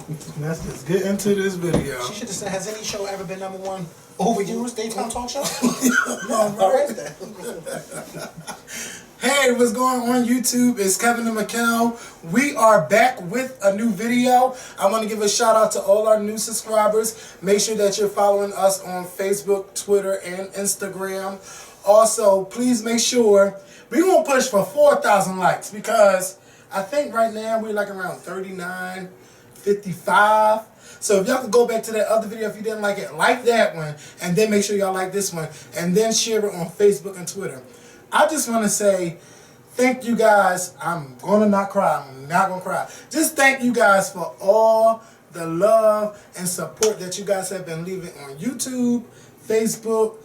Let's just get into this video. She should have said, has any show ever been #1 overused daytime talk show? No, All right then. Hey, what's going on YouTube? It's Kevin and Mikkel. We are back with a new video. I want to give a shout out to all our new subscribers. Make sure that you're following us on Facebook, Twitter, and Instagram. Also, please make sure we're going to push for 4,000 likes because I think right now we're like around 39, 55. So if y'all could go back to that other video if you didn't like it, like that one, and then make sure y'all like this one, and then share it on Facebook and Twitter. I just want to say thank you guys. I'm going to not cry. I'm not going to cry. Just thank you guys for all the love and support that you guys have been leaving on YouTube, Facebook,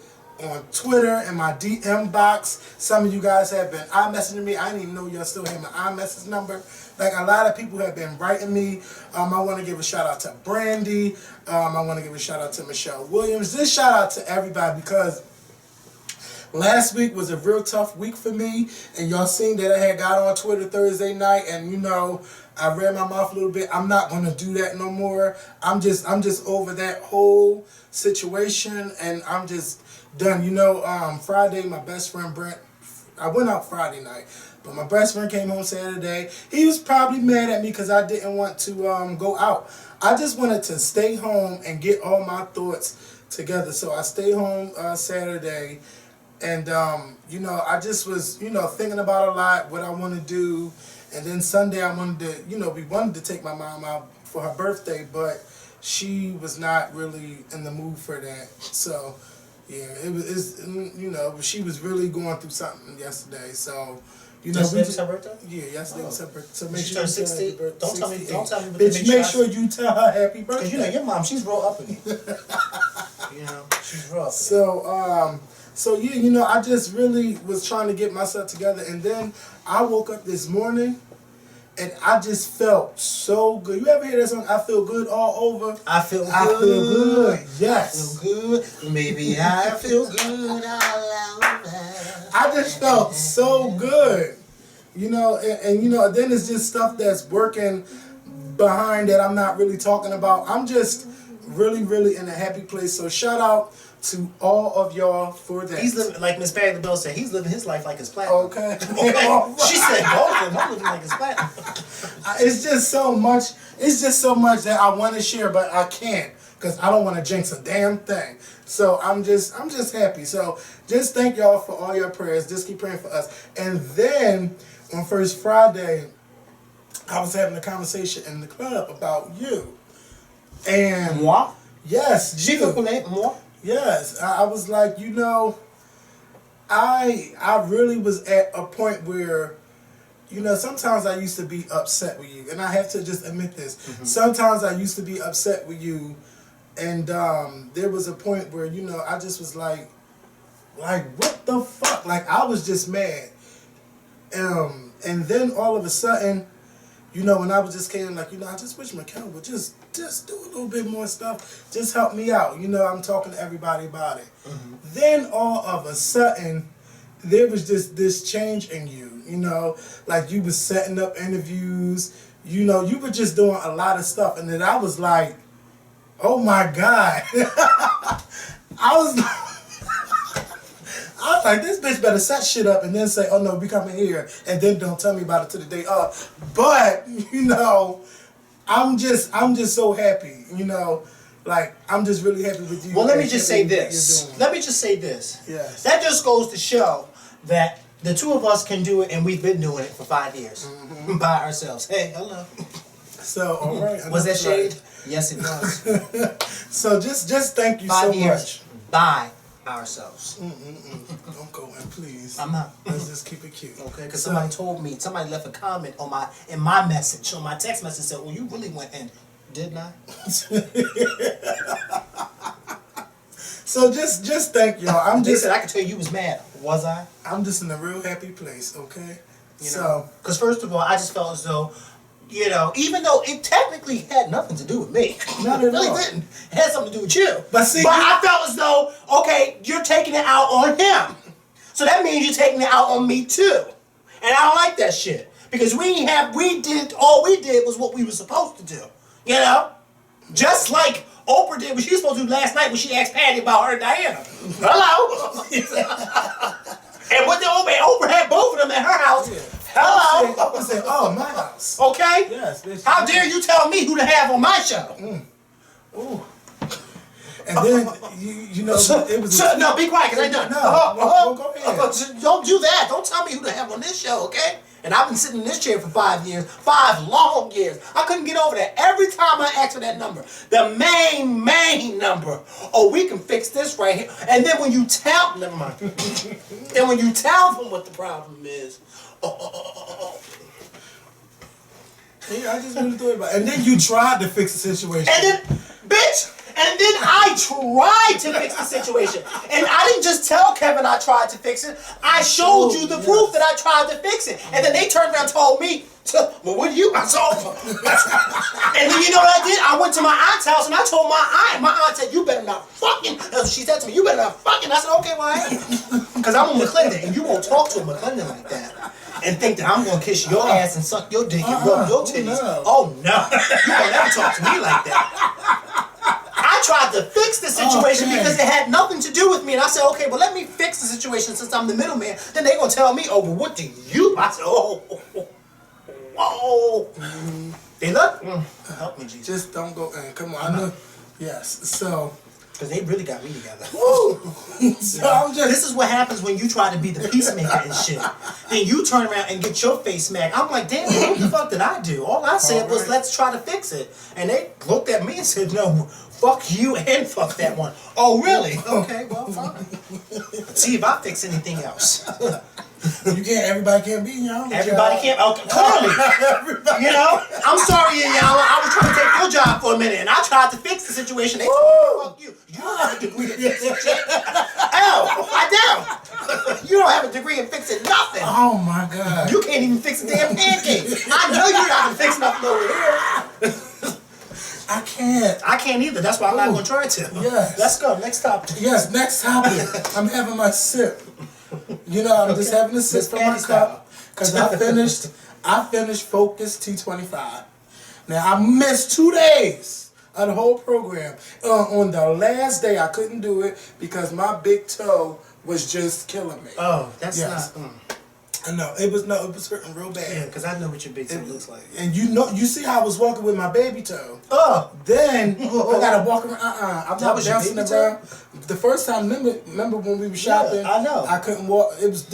on Twitter, and my DM box. Some of you guys have been iMessaging me. I didn't even know y'all still had my iMessage number. Like, a lot of people have been writing me. I want to give a shout out to Brandy. I want to give a shout out to Michelle Williams. Just shout out to everybody because last week was a real tough week for me, and y'all seen that I had got on Twitter Thursday night, and you know, I ran my mouth a little bit. I'm not gonna do that no more. I'm just over that whole situation, and I'm just done. You know, Friday, my best friend Brent, I went out Friday night, but my best friend came home Saturday. He was probably mad at me because I didn't want to go out. I just wanted to stay home and get all my thoughts together. So I stayed home Saturday. And, you know, I just was, you know, thinking about a lot, what I want to do. And then Sunday I wanted to, you know, we wanted to take my mom out for her birthday, but she was not really in the mood for that. So, yeah, you know, she was really going through something yesterday. So, you know, yesterday was her birthday? Yeah, yesterday was her birthday. So make sure she's 16. Don't tell me. Bitch, make sure you tell her happy birthday. Because you know your mom, she's real uppity. You know, she's real uppity. So yeah, you know, I just really was trying to get myself together, and then I woke up this morning, and I just felt so good. You ever hear that song? I feel good all over. I feel good. I feel good. Yes. I feel good. Maybe I feel good all over. I just felt so good, you know, and you know, then it's just stuff that's working behind that I'm not really talking about. I'm just really, really in a happy place. So shout out to all of y'all for that. He's living, like Miss Barry the Bell said, he's living his life like it's platinum. Okay. She said both of them. I'm living like it's platinum. It's just so much. It's just so much that I want to share, but I can't because I don't want to jinx a damn thing. So I'm just happy. So just thank y'all for all your prayers. Just keep praying for us. And then on First Friday, I was having a conversation in the club about you. And moi? Yes, you. Moi? Yes, I was like, you know, I really was at a point where, you know, sometimes I used to be upset with you, and I have to just admit this. Mm-hmm. Sometimes I used to be upset with you, and there was a point where, you know, I just was like, what the fuck? Like, I was just mad. And then all of a sudden, you know, when I was just came, like, you know, I just wish Mikkel would just do a little bit more stuff. Just help me out. You know, I'm talking to everybody about it. Mm-hmm. Then all of a sudden, there was just this change in you, you know. Like, you was setting up interviews. You know, you were just doing a lot of stuff. And then I was like, oh, my God. I was like, this bitch better set shit up and then say, oh, no, we coming here. And then don't tell me about it to the day up. But, you know, I'm just so happy, you know. Like, I'm just really happy with you. Well, let me just say this. Let me just say this. Yes. That just goes to show that the two of us can do it, and we've been doing it for 5 years by ourselves. Hey, hello. So, all right. Was that shade? Yes, it was. So, just thank you 5 so years much. By ourselves. Don't go in, please. I'm not. Let's just keep it cute. Okay, because somebody left a comment on in my message, on my text message, said, well, you really went in. Didn't I? So just thank y'all. They said I could tell you was mad. Was I? I'm just in a real happy place, okay? You know, because first of all, I just felt as though, you know, even though it technically had nothing to do with me. Not at all. It didn't. It had something to do with you. But see, I felt as though, okay, you're taking it out on him. So that means you're taking it out on me too. And I don't like that shit. Because all we did was what we were supposed to do. You know? Just like Oprah did what she was supposed to do last night when she asked Patty about her and Diana. Hello? And what did Oprah had both of them at her house. Yeah. Hello? Oprah said, "Oh, my house." Okay? Yes, bitch. How dare you tell me who to have on my show? Ooh. And then you know it was. No, be quiet, cause I done. No, go ahead. Don't do that. Don't tell me who to have on this show, okay? And I've been sitting in this chair for 5 years, 5 long years. I couldn't get over that. Every time I asked for that number, the main number. Oh, we can fix this right here. And then when you tell, never mind. And when you tell them what the problem is, Yeah, I just really thought about it. And then you tried to fix the situation. and then, bitch. And then I tried to fix the situation. And I didn't just tell Kevin I tried to fix it. I showed you the proof that I tried to fix it. And then they turned around and told me, well, what do you? I saw. And then you know what I did? I went to my aunt's house and I told my aunt. My aunt said, "You better not fucking." That's what she said to me. "You better not fucking." I said, "Okay, well, I ain't." Because I'm a McClendon and you won't talk to a McClendon like that. And think that I'm going to kiss your ass and suck your dick and rub your titties. No. Oh, no. You won't never talk to me like that. I tried to fix the situation because it had nothing to do with me. And I said, okay, well, let me fix the situation since I'm the middleman. Then they're going to tell me, oh, well, what do you? I said, whoa. They look. Help me, Jesus. Just don't go in. Come on. I know. Yes. So. Because they really got me together. Woo. So I'm just. This is what happens when you try to be the peacemaker and shit. Then you turn around and get your face smacked. I'm like, damn, what the fuck did I do? All I said was, let's try to fix it. And they looked at me and said, no, fuck you and fuck that one. Oh, really? Okay, well, fine. See if I fix anything else. Everybody can't be young. Everybody can't. Okay, clearly. You know? I'm sorry, Iyanla. I was trying to take your job for a minute, and I tried to fix the situation. They told me, fuck you. You don't have a degree in fixing shit. I don't. You don't have a degree in fixing nothing. Oh, my God. You can't even fix a damn pancake. I know you're not going to fix nothing over here. I can't. I can't either. That's why I'm not going to try to. Yes. Let's go. Next topic. Yes, next topic. I'm having my sip. You know, I'm just having a sip from my cup because I finished Focus T25. Now I missed 2 days of the whole program. On the last day, I couldn't do it because my big toe was just killing me. Oh, that's yes. not. I know it was hurting real bad. Yeah, because I know what your big toe looks like. And you see how I was walking with my baby toe. Oh, then I gotta walk around. I'm not bouncing around. The first time, remember when we were shopping? Yeah, I know. I couldn't walk. It was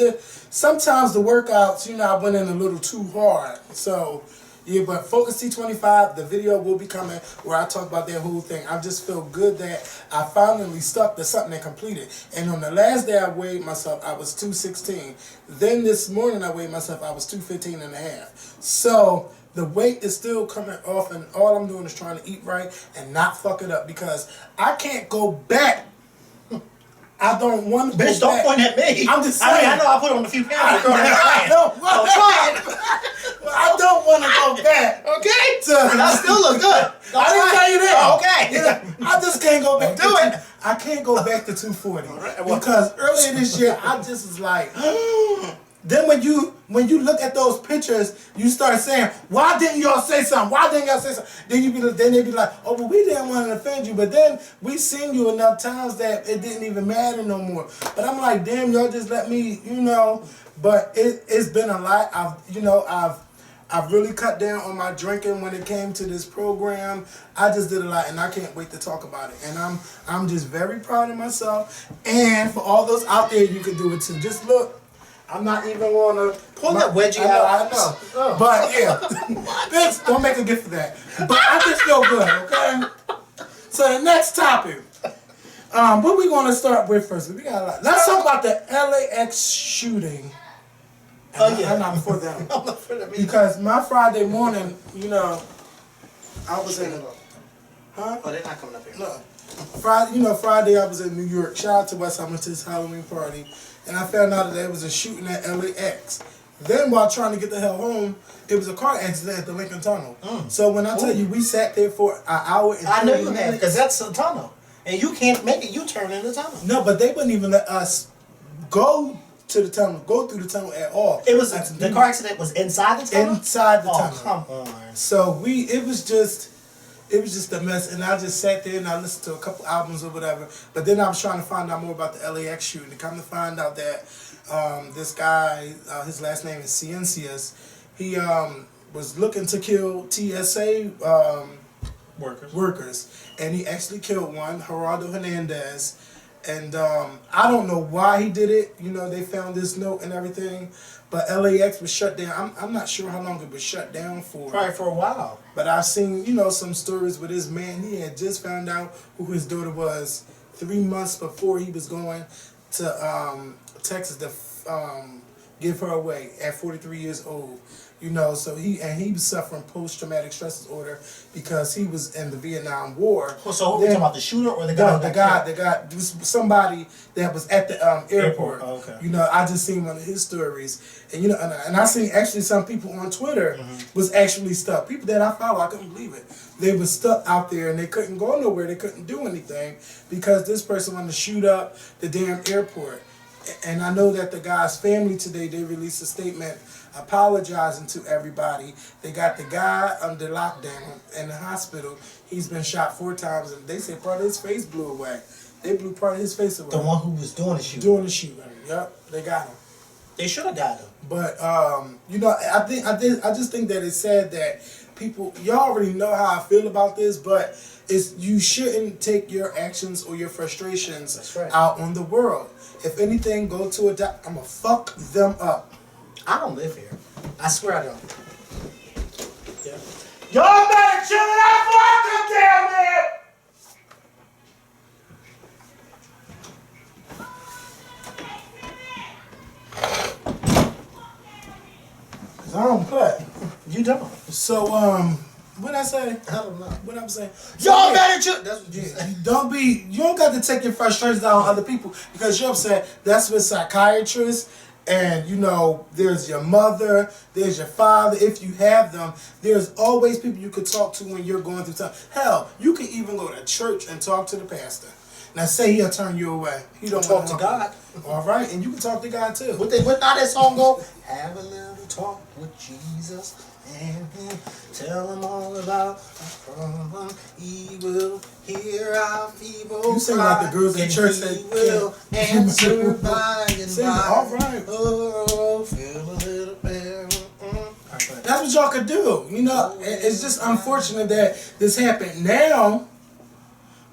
sometimes the workouts. I went in a little too hard. So yeah, but Focus T25, the video will be coming where I talk about that whole thing. I just feel good that I finally stuck to something and completed. And on the last day I weighed myself, I was 216. Then this morning I weighed myself, I was 215 and a half. So the weight is still coming off, and all I'm doing is trying to eat right and not fuck it up because I can't go back. I don't want to go back. Bitch, don't point at me. I'm just saying. I know I put on a few pounds. I don't want to go back. Okay? And I still look good. I didn't tell you that. Okay. I just can't go back. Do it. I can't go back to 240 because earlier this year I just was like. Then when you look at those pictures, you start saying, "Why didn't y'all say something? Why didn't y'all say something?" Then they be like, "Oh, well, we didn't want to offend you, but then we seen you enough times that it didn't even matter no more." But I'm like, "Damn, y'all just let me, But it's been a lot. I've really cut down on my drinking when it came to this program. I just did a lot, and I can't wait to talk about it. And I'm just very proud of myself. And for all those out there, you can do it too. Just look. I'm not even going to pull that wedgie out. I know. Oh. But yeah, bitch, don't make a gift for that. But I just feel good, okay? So the next topic. What we going to start with first? We got a lot. Let's talk about the LAX shooting. I'm not for that. Because my Friday morning, I was in. Huh? Oh, they're not coming up here. No. Friday I was in New York. Shout out to West Hamilton's Halloween party. And I found out that there was a shooting at LAX. Then while trying to get the hell home, it was a car accident at the Lincoln Tunnel. So when I tell you we sat there for an hour and 30 minutes. I know you have, because that's a tunnel. And you can't make it U-turn in the tunnel. No, but they wouldn't even let us go to the tunnel, go through the tunnel at all. It was the car accident was inside the tunnel? Inside the tunnel. Oh, come on. So it was just it was just a mess. And I just sat there and I listened to a couple albums or whatever. But then I was trying to find out more about the LAX shooting. To come to find out that this guy, his last name is Ciencias, he was looking to kill TSA workers, and he actually killed one, Gerardo Hernandez. And I don't know why he did it. You know, they found this note and everything. But LAX was shut down. I'm not sure how long it was shut down for. Probably for a while. But I've seen, you know, some stories with this man. He had just found out who his daughter was 3 months before he was going to Texas to give her away at 43 years old. You know, so he was suffering post-traumatic stress disorder because he was in the Vietnam War. So who we talking about, the shooter or the guy? No, the guy, somebody that was at the airport. Oh, okay. You know, I just seen one of his stories, and you know, and I seen actually some people on Twitter was actually stuck. People that I follow, I couldn't believe it. They were stuck out there and they couldn't go nowhere. They couldn't do anything because this person wanted to shoot up the damn airport. And I know that the guy's family today, they released a statement apologizing to everybody. They got the guy under lockdown in the hospital. He's been shot 4 times, and they said part of his face blew away. They blew part of his face away. The one who was doing the shooting. Doing the shooting. Yep, they got him. They should have got him. But you know, I just think that it's sad that people, y'all already know how I feel about this, but you shouldn't take your actions or your frustrations out on the world. If anything, go to a doctor. I'ma fuck them up. I don't live here. I swear I don't. Yeah. Y'all better chill it out before I come down there. Cause I don't play. You don't. So what I say? I don't know. What I'm saying? Y'all better chill. That's what you say. You don't got to take your frustrations out on other people because you're upset. That's with psychiatrists. And, you know, there's your mother, there's your father, if you have them. There's always people you could talk to when you're going through something. Hell, you can even go to church and talk to the pastor. Now, say he'll turn you away. He don't talk to God. All right, and you can talk to God, too. What not that song go? Have a little talk with Jesus and tell him all about the problem. He will hear our feeble cry. You sing like the girls in church that he will answer by and sing, by. all right. Oh, feel a little better. That's what y'all could do. You know, it's just unfortunate that this happened now.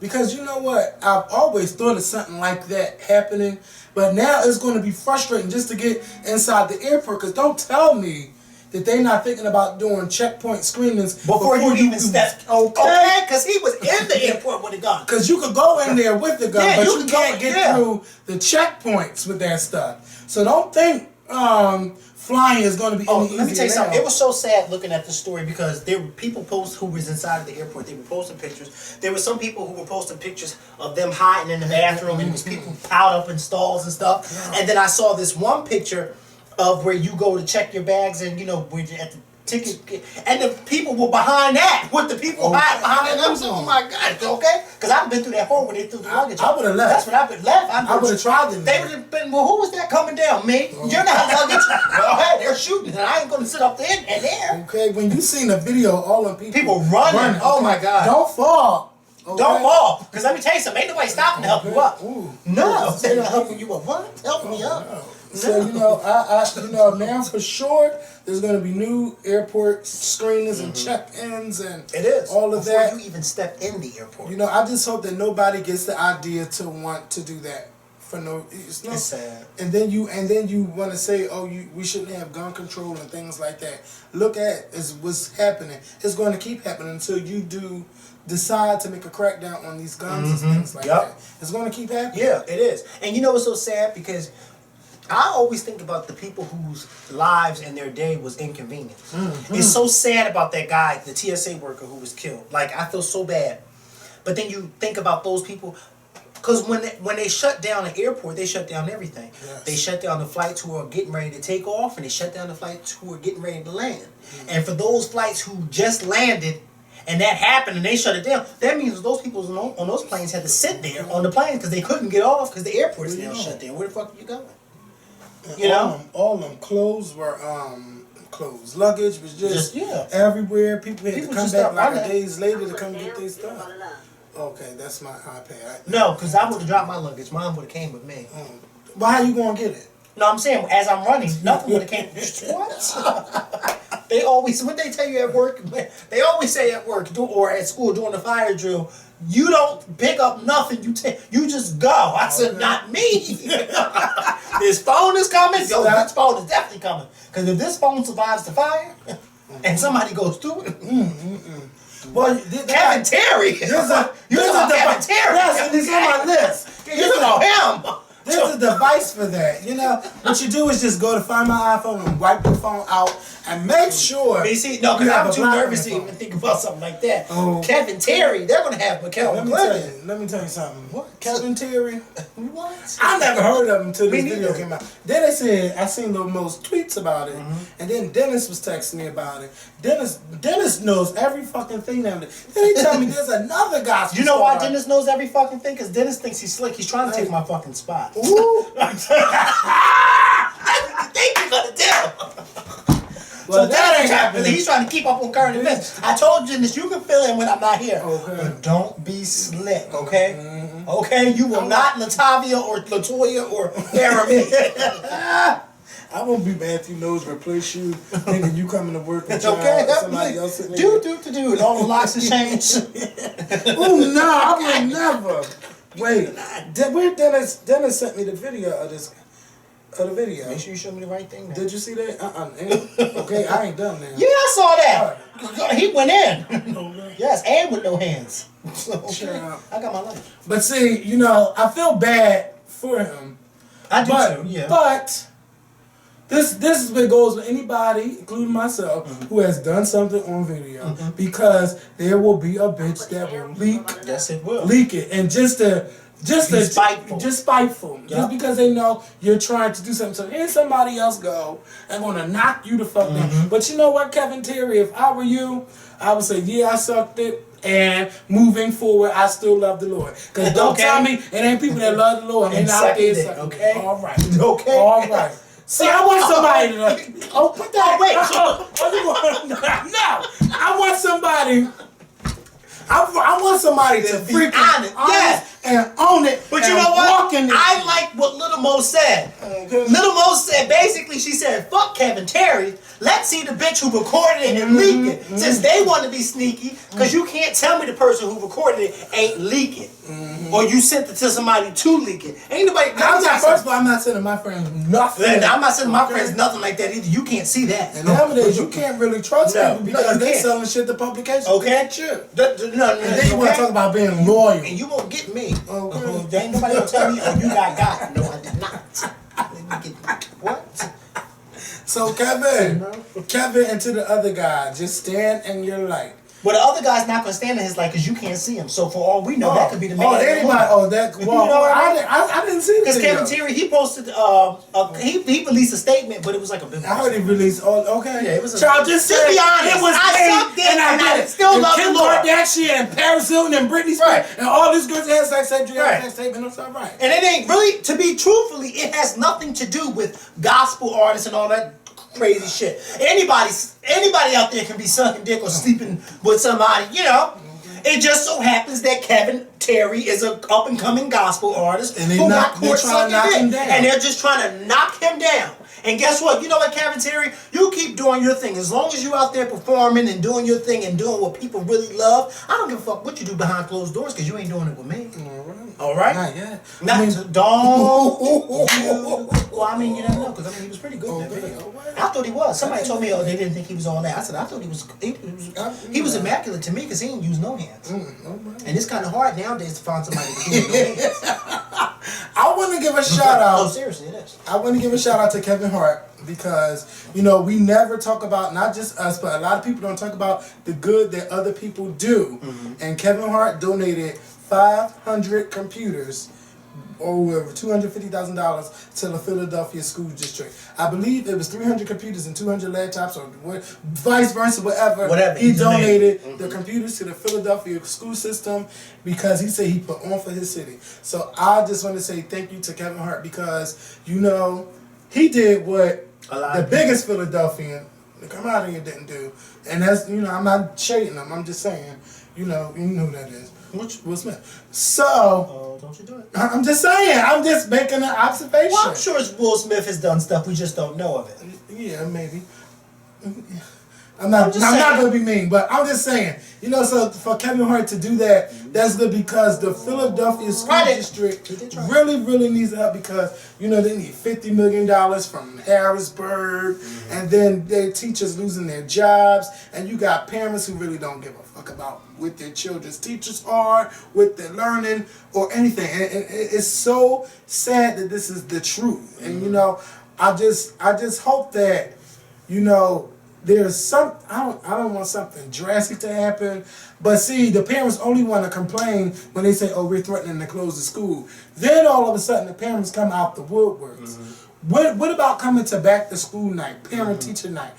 Because you know what? I've always thought of something like that happening. But now it's going to be frustrating just to get inside the airport. Because don't tell me that they're not thinking about doing checkpoint screenings before you even step. Okay, because he was in the airport with a gun. Because you could go in there with the gun, Yeah, but you you can't get through the checkpoints with that stuff. So don't think flying is going to be any easier. Let me tell you something. now. It was so sad looking at the story because there were people who was inside of the airport. They were posting pictures. There were some people who were posting pictures of them hiding in the bathroom, and it was people piled up in stalls and stuff. Yeah. And then I saw this one picture of where you go to check your bags, and you know when you're at the ticket, and the people were behind that with the people hiding behind that. And I was like, oh my God, okay? Because I've been through that hole where they threw the luggage. I would have left. That's what I've been left. I would have tried them. They would have been, well, who was that coming down? Me? You're not luggage. Well, hey, they're shooting, and I ain't going to sit up there and there. Okay, when you seen the video, all them people running. Oh my God. Don't fall. Okay? Don't fall. Because let me tell you something. Ain't nobody stopping to help you up. Ooh. No. They're not helping you up. What? Help me up. No. So you know, now for sure, there's going to be new airport screenings and check-ins and It is. all of Before that. you even step in the airport. You know, I just hope that nobody gets the idea to want to do that for no. It's sad. And then you want to say, oh, we shouldn't have gun control and things like that. Look at what's happening. It's going to keep happening until you do decide to make a crackdown on these guns and things like that. It's going to keep happening. Yeah, it is. And you know what's so sad? Because I always think about the people whose lives and their day was inconvenienced. It's so sad about that guy, the TSA worker who was killed. Like, I feel so bad. But then you think about those people, because when they shut down the airport, they shut down everything. Yes. They shut down the flights who are getting ready to take off, and they shut down the flights who are getting ready to land. And for those flights who just landed, and that happened, and they shut it down, that means those people on those planes had to sit there on the planes because they couldn't get off because the airport is now shut down. Where the fuck are you going? You know, all them clothes were clothes. Luggage was just yeah. everywhere. People had to People come just back start like running. days later to come get their stuff. Okay, that's my iPad. No, because I would have dropped my luggage. Mine would have came with me. But how you gonna get it? No, I'm saying as I'm running, nothing would have came. What? They always, what they tell you at work, they always say at work or at school during the fire drill, you don't pick up nothing, you just go. I said, not me. This phone is coming. Yo, this phone is definitely coming. Because if this phone survives the fire and somebody goes through it, Well, Kevin Terry. You talking about Kevin Terry? Yes, and he's on my list. You talking about him? There's a device for that. You know, what you do is just go to find my iPhone and wipe the phone out and make sure. You see, no, because I'm too nervous to even think about something like that. Kevin Terry, they're going to have McKellen. Let me tell you something. What? Kevin Terry? What? I never heard of him until this video came out. Then they said, I seen the most tweets about it. And then Dennis was texting me about it. Dennis knows every fucking thing now. Then he tell me there's another gospel You know why star. Dennis knows every fucking thing? Because Dennis thinks he's slick. He's trying to take my fucking spot. Ooh. What you think you're gonna do? Well, So that ain't happening. He's trying to keep up on current events. I told you this. You can fill in when I'm not here. Okay. But don't be slick, okay? Okay? You will not Latavia or Latoya or Jeremy. I won't be Matthew Knows replace you, thinking you coming to work with Okay? somebody else sitting there. Do. And all the locks have changed. Oh no, I would never. Wait, where Dennis sent me the video of this. Of the video. Make sure you show me the right thing now. Did you see that? Okay, I ain't done that. Yeah, I saw that. He went in. Yes, and with no hands. Okay. I got my life. But see, you know, I feel bad for him. I do too, yeah. But this is what goes with anybody, including myself, who has done something on video. Because there will be a bitch that will leak. Yes, it will. Leak it. And just spiteful. Yep. Just because they know you're trying to do something. So here's somebody else go and gonna knock you the fuck down. But you know what, Kevin Terry, if I were you, I would say, yeah, I sucked it. And moving forward, I still love the Lord. Because don't tell me it ain't people that love the Lord. And out there sucking. Okay. All right. Okay. All right. See, I want somebody to. Put that. No. I want somebody. I want somebody to freaking honest and own it. But you know what? I like what Little Mo said. Little Mo said, basically, she said, fuck Kevin Terry. Let's see the bitch who recorded it and leaked it. Since they want to be sneaky, because you can't tell me the person who recorded it ain't leaking. Or you sent it to somebody to leak it. Ain't nobody. First of all, I'm not sending my friends nothing. I'm not sending my friends nothing like that either. You can't see that. And nowadays, you can't really trust people because they selling shit to publications. Okay? Sure. No, and then you want to talk about being loyal. And you won't get me. Okay. There ain't nobody gonna tell me, oh, you got. No, I did not. What? So Kevin, and to the other guy, just stand in your light. Well, the other guy's not gonna stand in his light because you can't see him. So for all we know, that could be the man. I didn't see because Kevin Terry, he posted, he released a statement, but it was like a big. I heard he released. Okay, yeah, it was. Child, just be honest, it was I sucked it, and I still love Kim the Lord. Kardashian and Paris Hilton and Britney Spears and all these girls had sex tape, and it's all right. And it ain't really, to be truthfully, it has nothing to do with gospel artists and all that crazy shit. Anybody out there can be sucking dick or sleeping with somebody, you know. It just so happens that Kevin Terry is an up and coming gospel artist and who got caught sucking dick, and they're just trying to knock him down. And guess what? You know what, Kevin Terry? You keep doing your thing. As long as you out there performing and doing your thing and doing what people really love, I don't give a fuck what you do behind closed doors because you ain't doing it with me. All right? Not yet. Well, I mean, you never know because he was pretty good in that video. I thought he was. Somebody told me, they didn't think he was all that. I said, I thought he was immaculate to me because he didn't use no hands. And it's kind of hard nowadays to find somebody to use no hands. I want to give a shout out. Oh, seriously, it is. I want to give a shout out to Kevin Hart because, you know, we never talk about, not just us, but a lot of people don't talk about the good that other people do. And Kevin Hart donated 500 computers, over $250,000 to the Philadelphia school district. I believe it was 300 computers and 200 laptops, or vice versa, whatever. He donated the computers to the Philadelphia school system because he said he put on for his city. So I just want to say thank you to Kevin Hart because, you know, he did what the biggest Philadelphian The come out here didn't do. And that's, I'm not shading them. I'm just saying, you know who that is. Which Will Smith. So. Oh, don't you do it. I'm just saying. I'm just making an observation. Well, I'm sure Will Smith has done stuff. We just don't know of it. Yeah, maybe. I'm not going to be mean, but I'm just saying. So for Kevin Hart to do that, that's good because the Philadelphia School District really, really needs help because, they need $50 million from Harrisburg, and then their teachers losing their jobs, and you got parents who really don't give a fuck about what their children's teachers are, what they're learning, or anything. And it's so sad that this is the truth. And, I just hope that, there's some, I don't want something drastic to happen, but see, the parents only want to complain when they say, oh, we're threatening to close the school. Then all of a sudden the parents come out the woodworks. What about coming to back to school night, parent-teacher night,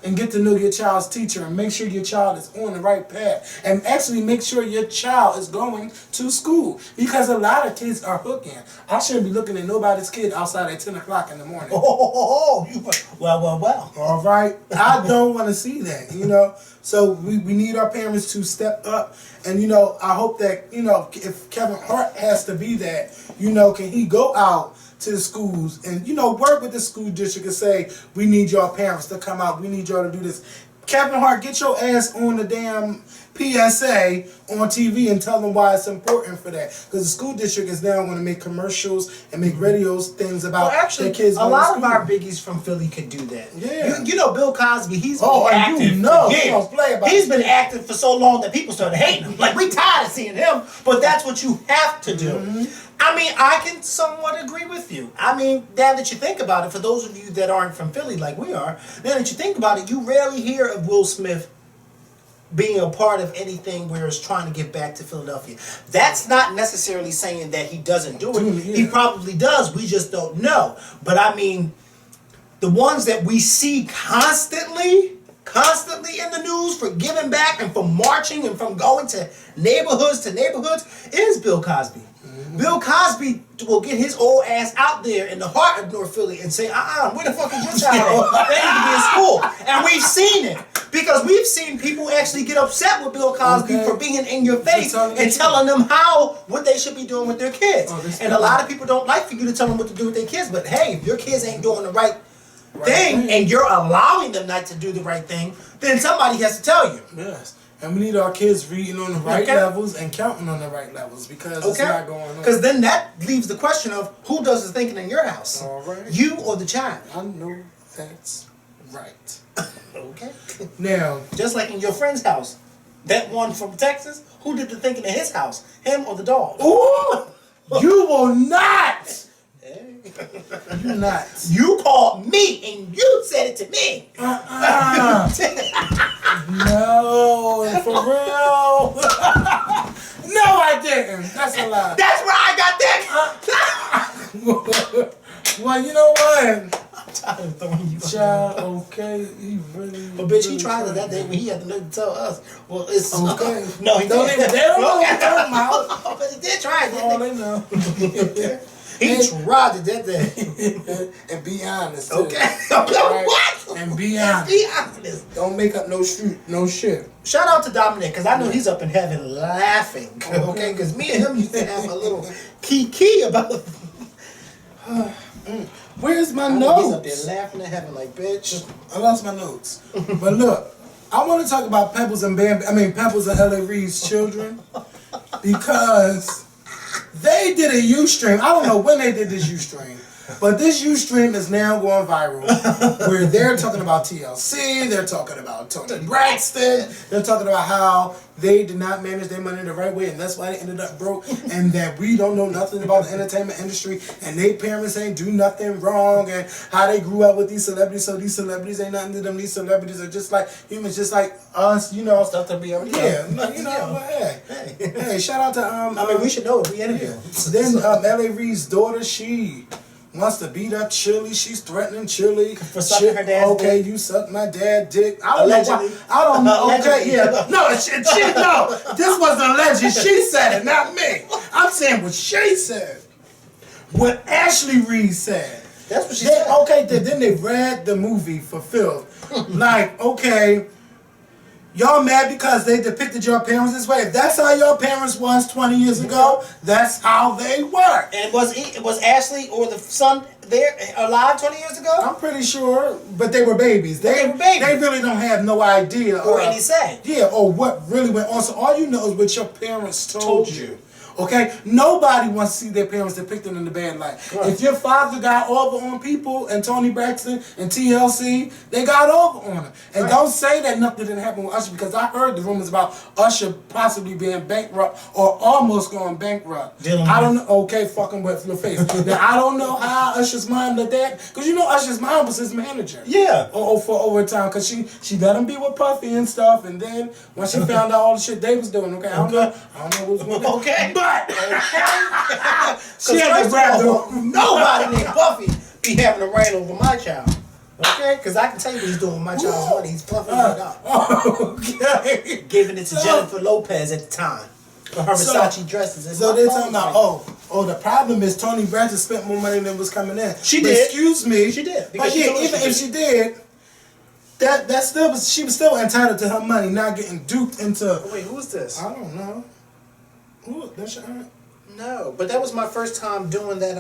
and get to know your child's teacher and make sure your child is on the right path and actually make sure your child is going to school because a lot of kids are hooking. I shouldn't be looking at nobody's kid outside at 10 o'clock in the morning. Well. All right. I don't want to see that, So we need our parents to step up. And, I hope that, if Kevin Hart has to be that, can he go out to the schools and, work with the school district and say, we need y'all parents to come out. We need y'all to do this. Kevin Hart, get your ass on the damn PSA on TV and tell them why it's important for that. Because the school district is now going to make commercials and make radio things about their kids. A lot of our biggies from Philly could do that. Yeah. Bill Cosby, he's been active. He don't play about He's been active for so long that people started hating him. Like, we tired of seeing him, but that's what you have to do. I can somewhat agree with you. Now that you think about it, for those of you that aren't from Philly like we are, now that you think about it, you rarely hear of Will Smith being a part of anything where it's trying to get back to Philadelphia. That's not necessarily saying that he doesn't do it. He probably does. We just don't know. But the ones that we see constantly in the news for giving back and from marching and from going to neighborhoods is Bill Cosby. Bill Cosby will get his old ass out there in the heart of North Philly and say, where the fuck is your child at? They need to be in school. And we've seen it. Because we've seen people actually get upset with Bill Cosby for being in your face and telling them what they should be doing with their kids. And a lot of people don't like for you to tell them what to do with their kids. But hey, if your kids ain't doing the right thing and you're allowing them not to do the right thing, then somebody has to tell you. Yes. And we need our kids reading on the right levels and counting on the right levels because it's not going on. Because then that leaves the question of who does the thinking in your house? All right. You or the child? I know that's right. Okay. Now, just like in your friend's house, that one from Texas, who did the thinking in his house? Him or the dog? Ooh! You will not! You're not. You called me and you said it to me. No, for real. No, I didn't. That's a lie. That's where I got that. Well, you know what? I'm tired of throwing you. Child, okay, he really. But bitch, he tried it that day when he had to tell us. Well, it's okay. No, he don't didn't. Even. They don't know what they're talking about. But he did try it. Oh, they know. He tried it that day. And be honest, too. Okay. Right? What? And be honest. Be honest. Don't make up no shit. Shout out to Dominic, because I know he's up in heaven laughing. Okay? Because me and him used to have a little key about it. Where's my notes? He's up there laughing in heaven like, bitch. I lost my notes. But look, I want to talk about Pebbles and Pebbles and L.A. Reid's children because they did a Ustream. I don't know when they did this Ustream, but this Ustream is now going viral where they're talking about TLC, they're talking about Tony Braxton, they're talking about how they did not manage their money the right way and that's why they ended up broke and that we don't know nothing about the entertainment industry and their parents ain't do nothing wrong and how they grew up with these celebrities so these celebrities ain't nothing to them. These celebrities are just like humans, just like us, stuff that we already but hey, shout out to we should know if we interview. Then L.A. Reid's daughter, she wants to beat up Chili. She's threatening Chili for sucking her dad's dick. You suck my dad's dick. I don't Allegedly. know why. I don't know. Okay, yeah. No, no. This wasn't alleged. She said it, not me. I'm saying what she said. What Ashley Reid said. That's what she said. Okay, then they read the movie for Phil. Like, okay, y'all mad because they depicted your parents this way. If that's how your parents was 20 years ago, that's how they were. And was Ashley or the son there alive 20 years ago? I'm pretty sure, but they were babies. They were babies. They really don't have no idea. Or any say. Yeah, or what really went on. So all you know is what your parents told you. Okay? Nobody wants to see their parents depicted in the bad light. Right. If your father got over on people and Tony Braxton and TLC, they got over on him. And right. Don't say that nothing didn't happen with Usher, because I heard the rumors about Usher possibly being bankrupt or almost going bankrupt. I don't know. Okay, fucking with your face. Now, I don't know how Usher's mom did that, because you know Usher's mom was his manager. Yeah. For over time, because she let him be with Puffy and stuff, and then when she found out all the shit they was doing, okay, I don't know what was going on. Okay. But she had to grab nobody named Puffy be having a reign over my child. Okay? Because I can tell you what he's doing with my child's money. He's puffing it up. Okay. Giving it to Jennifer Lopez at the time. For her Versace dresses. So they're talking about, the problem is Tony Braxton spent more money than was coming in. She did. Excuse me. She did. But yeah, even if she did, that still was, she was still entitled to her money, not getting duped into. Wait, who is this? I don't know. Ooh, that's your aunt? No, but that was my first time doing that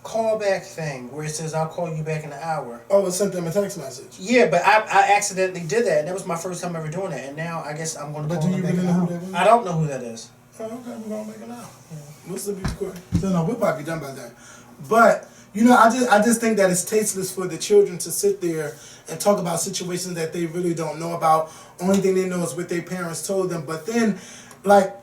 callback thing where it says I'll call you back in an hour. Oh, it sent them a text message. Yeah, but I accidentally did that, and that was my first time ever doing that, and now I guess I'm going to call them back in an hour. I don't know who that is. Oh, okay, we're going to make it out. Yeah. We'll still be recording. So no, we'll probably be done by then. But, you know, I just think that it's tasteless for the children to sit there and talk about situations that they really don't know about. Only thing they know is what their parents told them. But then, like,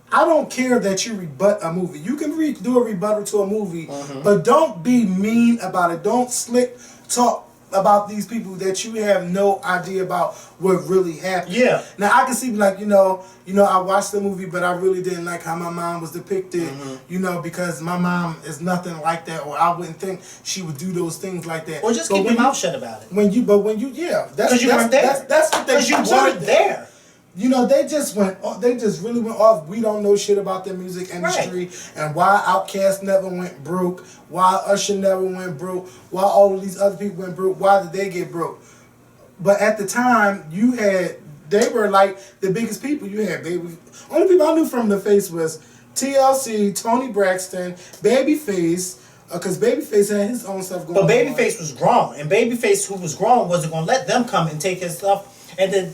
I don't care that you rebut a movie. You can do a rebuttal to a movie, but don't be mean about it. Don't slick talk about these people that you have no idea about what really happened. Yeah. Now I can see like, you know, I watched the movie, but I really didn't like how my mom was depicted, you know, because my mom is nothing like that, or I wouldn't think she would do those things like that. Or just keep your mouth shut about it. That's you weren't there. That's what they Because you weren't there. You know, they just really went off. We don't know shit about the music industry, and why Outkast never went broke, why Usher never went broke, why all of these other people went broke, why did they get broke? But at the time, they were like the biggest people you had, baby. Only people I knew from the face was TLC, Tony Braxton, Babyface, because Babyface had his own stuff going on. But Babyface was grown, and Babyface, who was grown, wasn't going to let them come and take his stuff. And then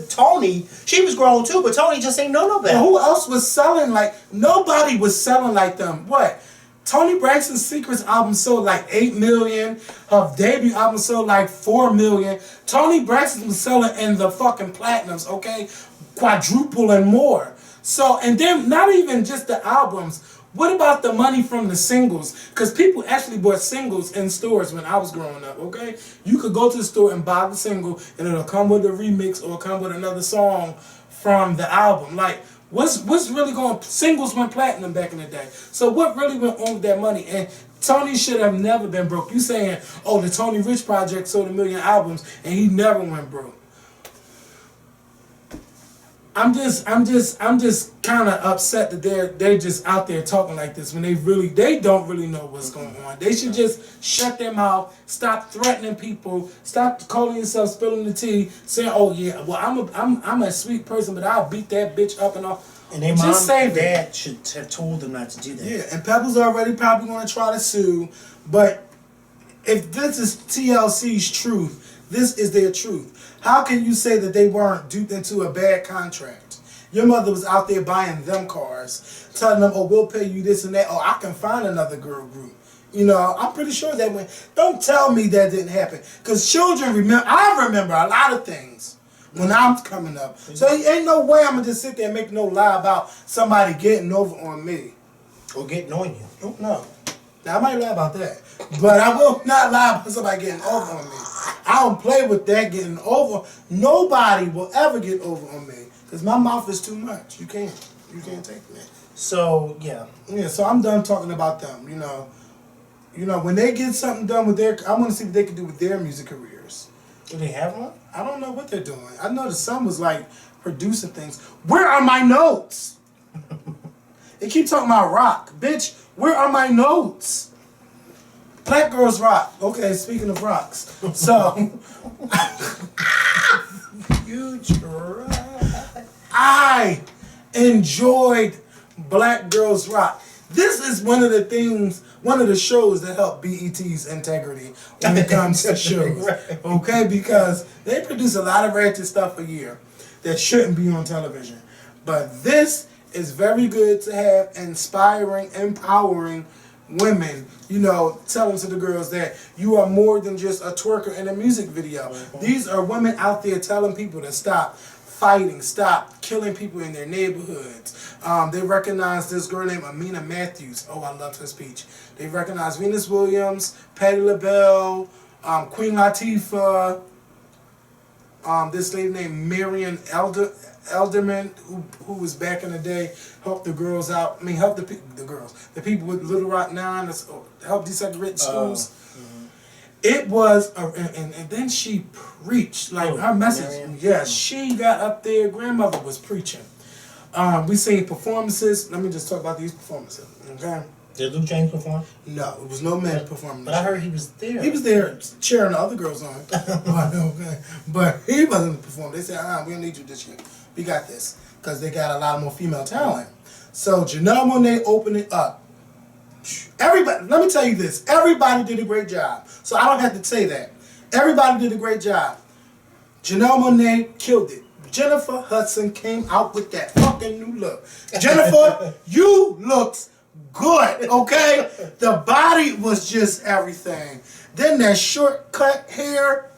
Tony, she was grown too, but Tony just ain't no better. Well, who else was selling like? Nobody was selling like them. What? Tony Braxton's Secrets album sold like 8 million. Her debut album sold like 4 million. Tony Braxton was selling in the fucking platinums, okay? Quadruple and more. So, and then not even just the albums. What about the money from the singles? Because people actually bought singles in stores when I was growing up, okay? You could go to the store and buy the single, and it'll come with a remix or come with another song from the album. Like, what's really going... Singles went platinum back in the day. So what really went on with that money? And Tony should have never been broke. You saying, oh, the Tony Rich Project sold 1 million albums, and he never went broke. I'm just kind of upset that they're just out there talking like this when they don't really know what's going on. They should just shut their mouth, stop threatening people, stop calling yourself spilling the tea, saying, "Oh yeah, well I'm a sweet person, but I'll beat that bitch up and all." And their mom and dad should have told them not to do that. Yeah, and Pebbles already probably going to try to sue, but if this is TLC's truth, this is their truth. How can you say that they weren't duped into a bad contract? Your mother was out there buying them cars, telling them, oh, we'll pay you this and that. Oh, I can find another girl group. You know, I'm pretty sure that went. Don't tell me that didn't happen. Because children remember, I remember a lot of things when I'm coming up. So ain't no way I'm going to just sit there and make no lie about somebody getting over on me. Or getting on you. Oh, no. Now, I might lie about that. But I will not lie about somebody getting over on me. I don't play with that getting over. Nobody will ever get over on me. Because my mouth is too much. You can't take me. So, yeah. Yeah, so I'm done talking about them, you know. You know, when they get something done with I want to see what they can do with their music careers. Do they have one? I don't know what they're doing. I know the son was like producing things. Where are my notes? They keep talking about rock. Bitch, where are my notes? Black girls rock. Okay, speaking of rocks. So, You try. I enjoyed Black Girls Rock. This is one of the shows that help BET's integrity when it comes to shows. Right. Okay, because they produce a lot of ratchet stuff a year that shouldn't be on television. But this is very good to have inspiring, empowering women, you know, telling to the girls that you are more than just a twerker in a music video. Mm-hmm. These are women out there telling people to stop fighting, stop killing people in their neighborhoods. They recognize this girl named Amina Matthews. Oh, I loved her speech. They recognize Venus Williams, Patti LaBelle, Queen Latifah, this lady named Marion Elderman, who was back in the day, helped the girls out. I mean, helped the people with Little Rock 9, helped desegregate schools. It was, and then she preached, like her message. Marion. Yeah, she got up there. Grandmother was preaching. We seen performances. Let me just talk about these performances. Okay. Did Luke James perform? No, it was no man performing. But I heard he was there. He was there cheering the other girls on. Okay. But he wasn't performing. They said, we don't need you this year. We got this. Because they got a lot more female talent. So Janelle Monáe opened it up. Everybody, let me tell you this. Everybody did a great job. So I don't have to say that. Everybody did a great job. Janelle Monáe killed it. Jennifer Hudson came out with that fucking new look. Jennifer, you looked good, okay? The body was just everything. Then that short cut hair,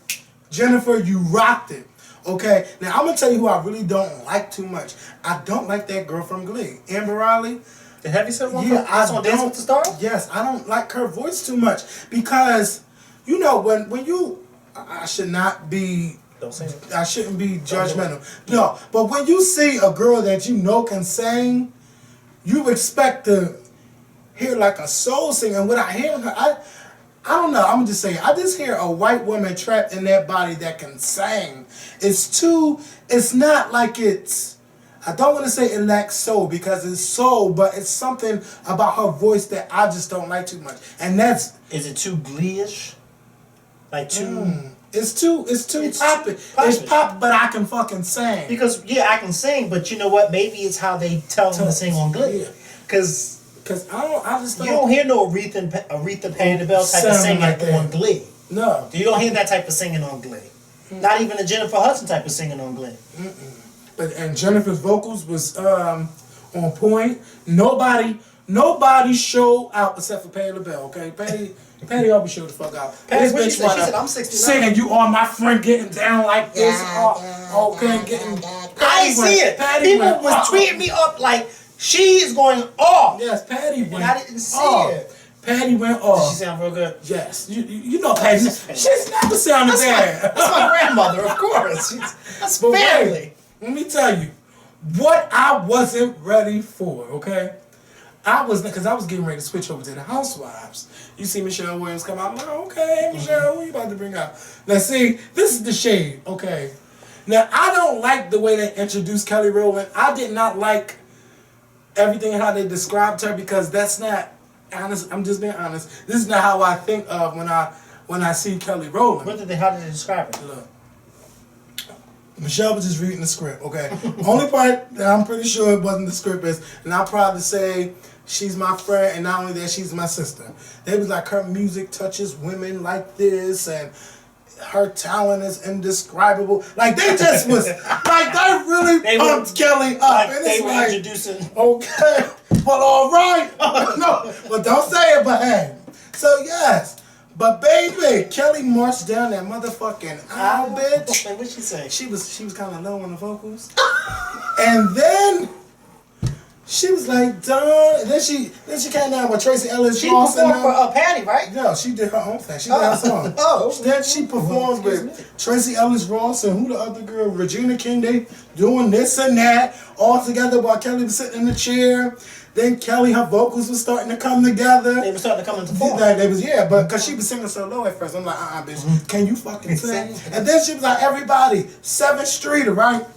Jennifer, you rocked it. Okay, now I'm gonna tell you who I really don't like too much. I don't like that girl from Glee, Amber Riley. The heavyset one? Yeah, I on Dance with the Stars? Yes, I don't like her voice too much because, you know, when you, I should not be. Don't say it. I shouldn't be judgmental. No, but when you see a girl that you know can sing, you expect to hear like a soul singer. And without hearing her, I don't know. I'm gonna just say, I just hear a white woman trapped in that body that can sing. It's not like it's, I don't want to say it lacks soul because it's soul, but it's something about her voice that I just don't like too much. And that's. Is it too Glee-ish? Like too... It's too poppy. It's pop, but I can fucking sing. Because, yeah, I can sing, but you know what? Maybe it's how they tell them to sing on Glee. Because I just don't. You don't hear no Aretha Patti LaBelle type of singing like on Glee. No. You don't hear that type of singing on Glee. Not even a Jennifer Hudson type of singing on Glee. And Jennifer's vocals was on point. Nobody showed out except for Patti LaBelle. Okay, Patty always showed the fuck out. Patty, This what she bitch said? She wanna said, I'm 69. singing, you are my friend, getting down like this. Okay, getting. I ain't see it. Patty People went was off. tweeting me up like she is going off. Yes, Patty went. I didn't see off. it. Patty went Did off. she sound real good? Yes, you know Patty. She's never sounded bad. That's my grandmother, of course. That's But family. wait, let me tell you what I wasn't ready for. Okay. Because I was getting ready to switch over to the Housewives. You see Michelle Williams come out, I'm like, okay, Michelle, what you about to bring out? Now see, this is the shade, okay. Now I don't like the way they introduced Kelly Rowland. I did not like everything how they described her because that's not honest. I'm just being honest. This is not how I think of when I see Kelly Rowland. How did they describe it? Look. Michelle was just reading the script, okay? Only part that I'm pretty sure it wasn't the script is, and I'm proud to say she's my friend, and not only that, she's my sister. They was like, her music touches women like this, and her talent is indescribable. Like, they just was, like, they really pumped Kelly up. Like and they it's were like, introducing. okay, well, all right. No, but don't say it, but hey. So, yes. But baby, Kelly marched down that motherfucking aisle, bitch. What'd she say? She was kind of low on the vocals, and then she was like, "Done." And then she came down with Tracy Ellis She Ross. performed for Patty, right? No, she did her own thing. She did her song. Oh. Then she performed with Tracy Ellis Ross and who the other girl, Regina King. They doing this and that all together while Kelly was sitting in the chair. Then Kelly, her vocals was starting to come together. They were starting to come into form. They was, yeah, but because she was singing so low at first. I'm like, bitch, can you fucking sing? And then she was like, everybody, 7th Street, right?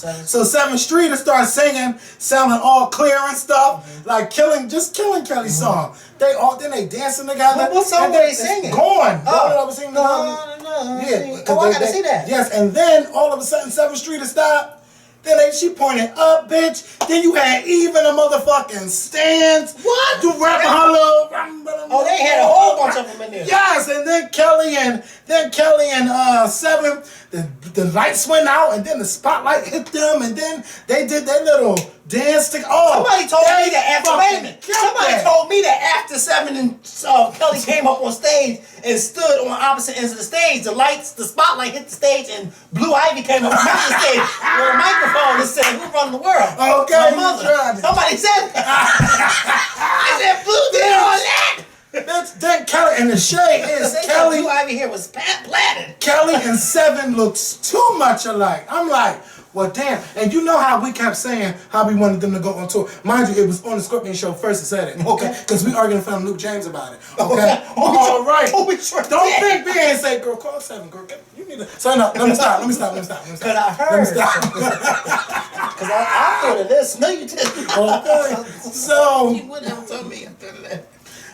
So 7th Street started singing, sounding all clear and stuff, like killing Kelly's song. Then they dancing together. What song were they singing? Gone. Oh. I was singing Yeah. Oh, I gotta see that. Yes, and then all of a sudden 7th Street stopped. Then she pointed up, bitch. Then you had Eve in the motherfucking stands. What? You rapping her little. Oh, they had a whole bunch of them in there. Yes, and then Kelly and 7, the lights went out, and then the spotlight hit them, and then they did their little dance. Somebody told me that after 7 and Kelly came up on stage and stood on opposite ends of the stage, the spotlight hit the stage, and Blue Ivy came up on the stage with a microphone and said, "Who run the world?" Okay, my mother. Somebody said that. I said, "Blue did all that." Then Kelly and the shade is Kelly. Blue Ivy here was platted. Kelly and 7 looks too much alike. I'm like, well, damn. And you know how we kept saying how we wanted them to go on tour. Mind you, it was on the Scorpion show first that said it. Okay, because we arguing in front of Luke James about it. Okay, all right. Don't think we ain't say, girl, call 7, girl. You need to. So no, let me stop. Because I heard. Because I thought of this. No, you didn't. Okay. So you wouldn't have told me after that.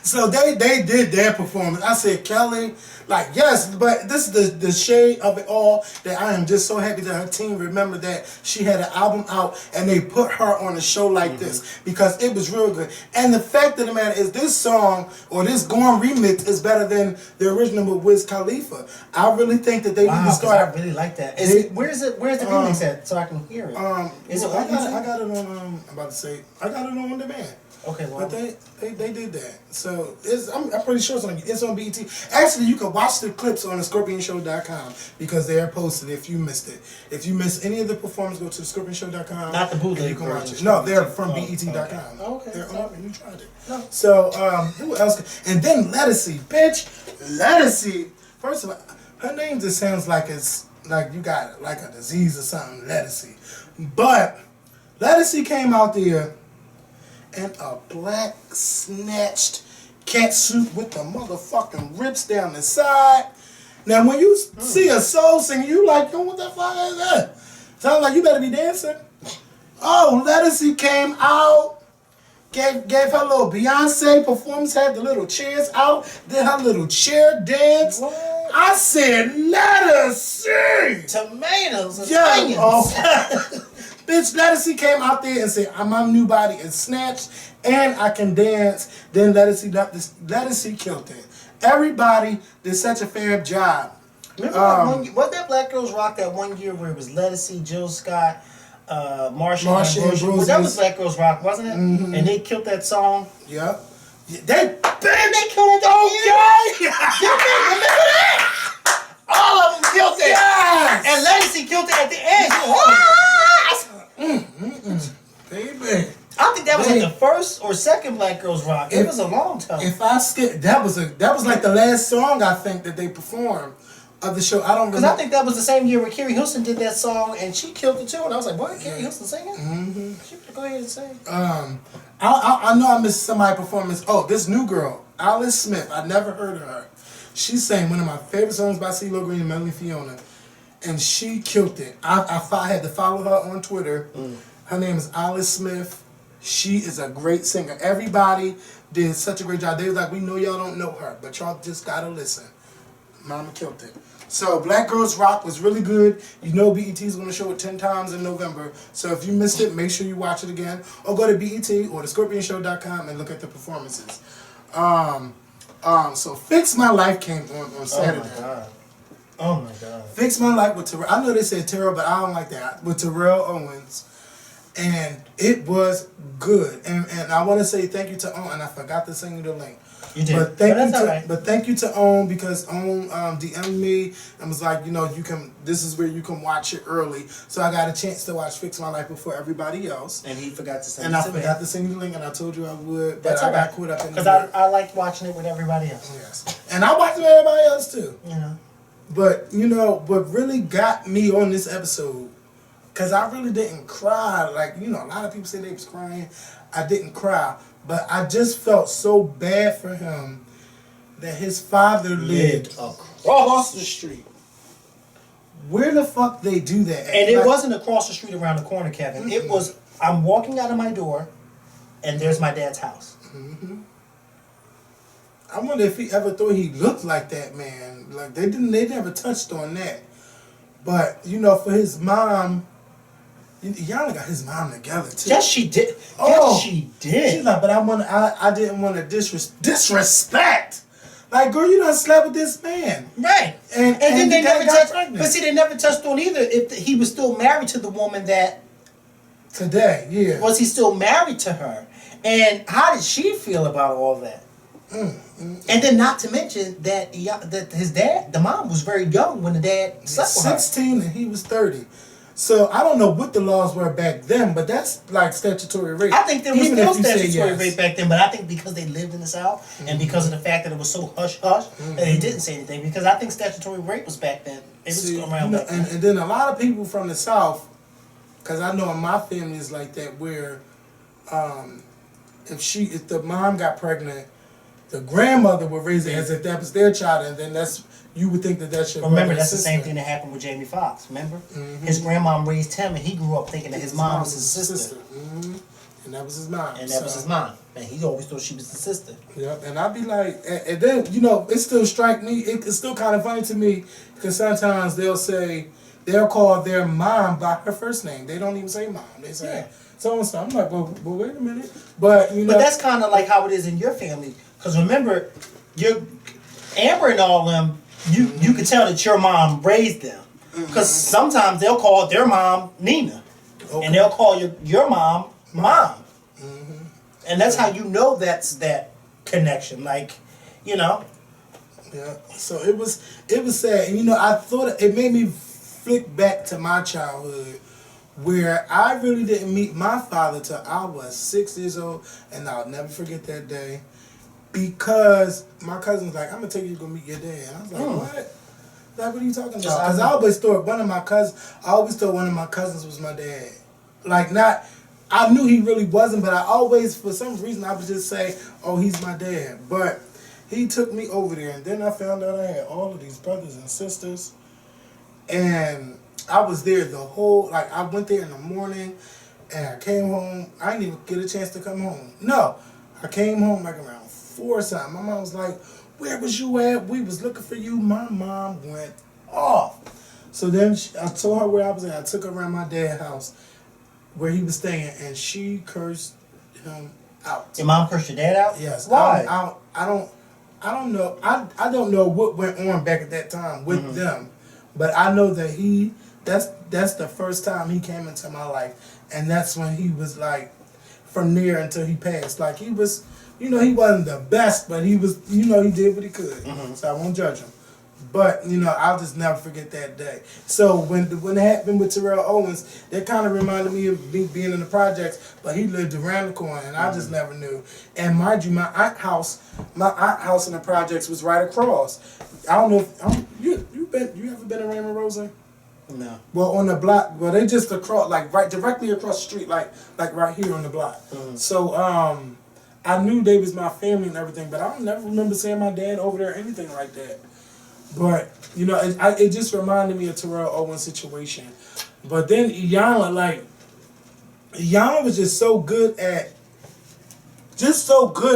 So they did their performance. I said, Kelly, like, yes, but this is the shade of it all that I am just so happy that her team remembered that she had an album out and they put her on a show like this because it was real good. And the fact of the matter is this song or this Gone remix is better than the original with Wiz Khalifa. I really think that they need to start. I really like that. Where's the remix at so I can hear it? I got it on, I'm about to say, I got it on demand. Okay, well. But they did that. So I'm pretty sure it's on BET. Actually, you can watch the clips on the ScorpionShow.com because they are posted if you missed it. If you missed any of the performances, go to the ScorpionShow.com. Not the bootleg. You can watch it. No, they're from BET.com. Okay. They're on, you tried it. No. So, who else? And then Lettucey, bitch. Lettucey. First of all, her name just sounds like it's like you got like a disease or something, Lettucey. But Lettucey came out there in a black snatched catsuit with the motherfucking rips down the side. Now, when you see a soul singer, you like, yo, what the fuck is that? Sounds like you better be dancing. Oh, Lettucey came out, gave her little Beyonce performance, had the little chairs out, did her little chair dance. What? I said, Lettucey! Tomatoes and Yeah, onions. Bitch, Lettucey came out there and said, my new body is snatched and I can dance. Then Lettucey killed it. Everybody did such a fair job. Remember what that Black Girls Rock that one year where it was Lettucey, Jill Scott, Marsha and Ambrosius. Well, that was Black Girls Rock, wasn't it? Mm-hmm. And they killed that song. Yep. They killed it. Okay. Remember that? All of them killed it. Yes. And Lettucey killed it at the end. Baby. I think that was like the first or second Black Girls Rock. It was a long time. If I skip, that was like the last song I think that they performed of the show. I don't because I think that was the same year where Carrie Hilson did that song and she killed it too. And I was like, boy, Carrie Hilson singing? Mm-hmm. She better go ahead and sing. I know I missed somebody's performance. Oh, this new girl, Alice Smith. I never heard of her. She sang one of my favorite songs by CeeLo Green and Melanie Fiona. And she killed it. I had to follow her on Twitter. Her name is Alice Smith. She is a great singer. Everybody did such a great job. They was like, we know y'all don't know her, but y'all just gotta listen. Mama killed it. So Black Girls Rock was really good. You know BET is going to show it 10 times in November. So if you missed it, make sure you watch it again. Or go to BET or thescorpionshow.com and look at the performances. So Fix My Life came on Saturday. Oh my God. Oh my God. Fix My Life with Terrell. I know they said Terrell, but I don't like that. With Terrell Owens. And it was good. And I want to say thank you to Owen. And I forgot to send you the link. You did. But thank you to Owen because Owen DM'd me and was like, this is where you can watch it early. So I got a chance to watch Fix My Life before everybody else. And he forgot to send it to me. And I forgot to send you the link and I told you I would. But I got caught up in it. Because I liked watching it with everybody else. Yes. And I watched it with everybody else too. You know. But what really got me on this episode, because I really didn't cry. Like, a lot of people say they was crying. I didn't cry. But I just felt so bad for him that his father lived across the street. Where the fuck they do that? And it wasn't across the street around the corner, Kevin. Mm-hmm. It was, I'm walking out of my door, and there's my dad's house. Mm-hmm. I wonder if he ever thought he looked like that, man. Like, they never touched on that. But, you know, for his mom, Iyanla got his mom together, too. Yes, she did. Oh, yes, she did. She's like, but I didn't want to disrespect. Like, girl, you done slept with this man. Right. And then they never touched, pregnant. but see, they never touched on either if he was still married to the woman that... Today, yeah. Was he still married to her? And how did she feel about all that? And then not to mention that his dad, the mom, was very young when the dad slept with her. 16 and he was 30. So I don't know what the laws were back then, but that's like statutory rape. I think there was Even no if you say statutory yes. rape back then, but I think because they lived in the South and because of the fact that it was so hush-hush, that they didn't say anything. Because I think statutory rape was back then. It was around back then. And then a lot of people from the South, because I know in my family is like that, where if the mom got pregnant, the grandmother would raise it as if that was their child, and then you would think that that's your Remember, brother that's or the same sister. thing that happened with Jamie Foxx. Remember, his grandmom raised him, and he grew up thinking that his mom was his sister. And that was his mom. And that was his mom. And he always thought she was his sister. Yep, and I'd be like, and then, you know, it still strike me, it's still kind of funny to me, because sometimes they'll call their mom by her first name. They don't even say mom. They say so-and-so. I'm like, well, wait a minute. But, you know. But that's kind of like how it is in your family. Because remember, Amber and all them, you can tell that your mom raised them. Because sometimes they'll call their mom Nina. Okay. And they'll call your mom Mom. And that's how you know that's that connection. Like, you know. Yeah. So it was sad. And, you know, I thought it made me flick back to my childhood, where I really didn't meet my father till I was 6 years old, and I'll never forget that day. Because my cousin was like, I'm going to take you to go meet your dad. And I was like, what? Like, what are you talking about? Because I always thought one of my cousins was my dad. Like, I knew he really wasn't, but I always, for some reason, I would just say, oh, he's my dad. But he took me over there, and then I found out I had all of these brothers and sisters. And I was there I went there in the morning, and I came home. I didn't even get a chance to come home. No, I came home like around 4 or something. My mom was like, where was you at? We was looking for you. My mom went off. So then I told her where I was at. I took her around my dad's house where he was staying, and she cursed him out. Your mom cursed your dad out? Yes. Why? I don't know. I don't know what went on back at that time with them, but I know that that's the first time he came into my life, and that's when he was like, from there until he passed. Like, he was, you know, he wasn't the best, but he was, you know, he did what he could. So I won't judge him. But, you know, I'll just never forget that day. So when it happened with Terrell Owens, that kind of reminded me of me being in the projects, but he lived around the corner, and I just never knew. And mind you, my aunt house in the projects was right across. I don't know if you ever been in Raymond Rosa? No. Well, on the block, they just across, like directly across the street, like right here on the block. So I knew they was my family and everything, but I don't never remember seeing my dad over there or anything like that. But, you know, it just reminded me of Terrell Owens' situation. But then Iyanla was just so good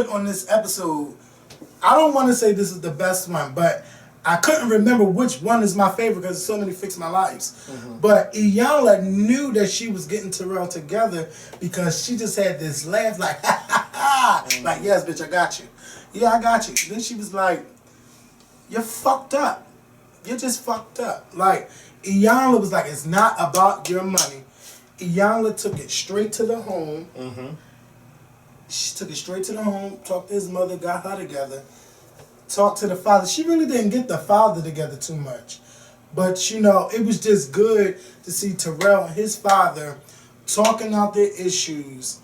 on this episode. I don't want to say this is the best one, but I couldn't remember which one is my favorite because so many fixed my lives. But Iyanla knew that she was getting Terrell together because she just had this laugh like, ha ha ha, like, yes, bitch, I got you. Yeah, I got you. Then she was like, you're fucked up. You're just fucked up. Like, Iyanla was like, it's not about your money. Iyanla took it straight to the home. She took it straight to the home, talked to his mother, got her together, talked to the father. She really didn't get the father together too much. But, you know, it was just good to see Terrell and his father talking out their issues,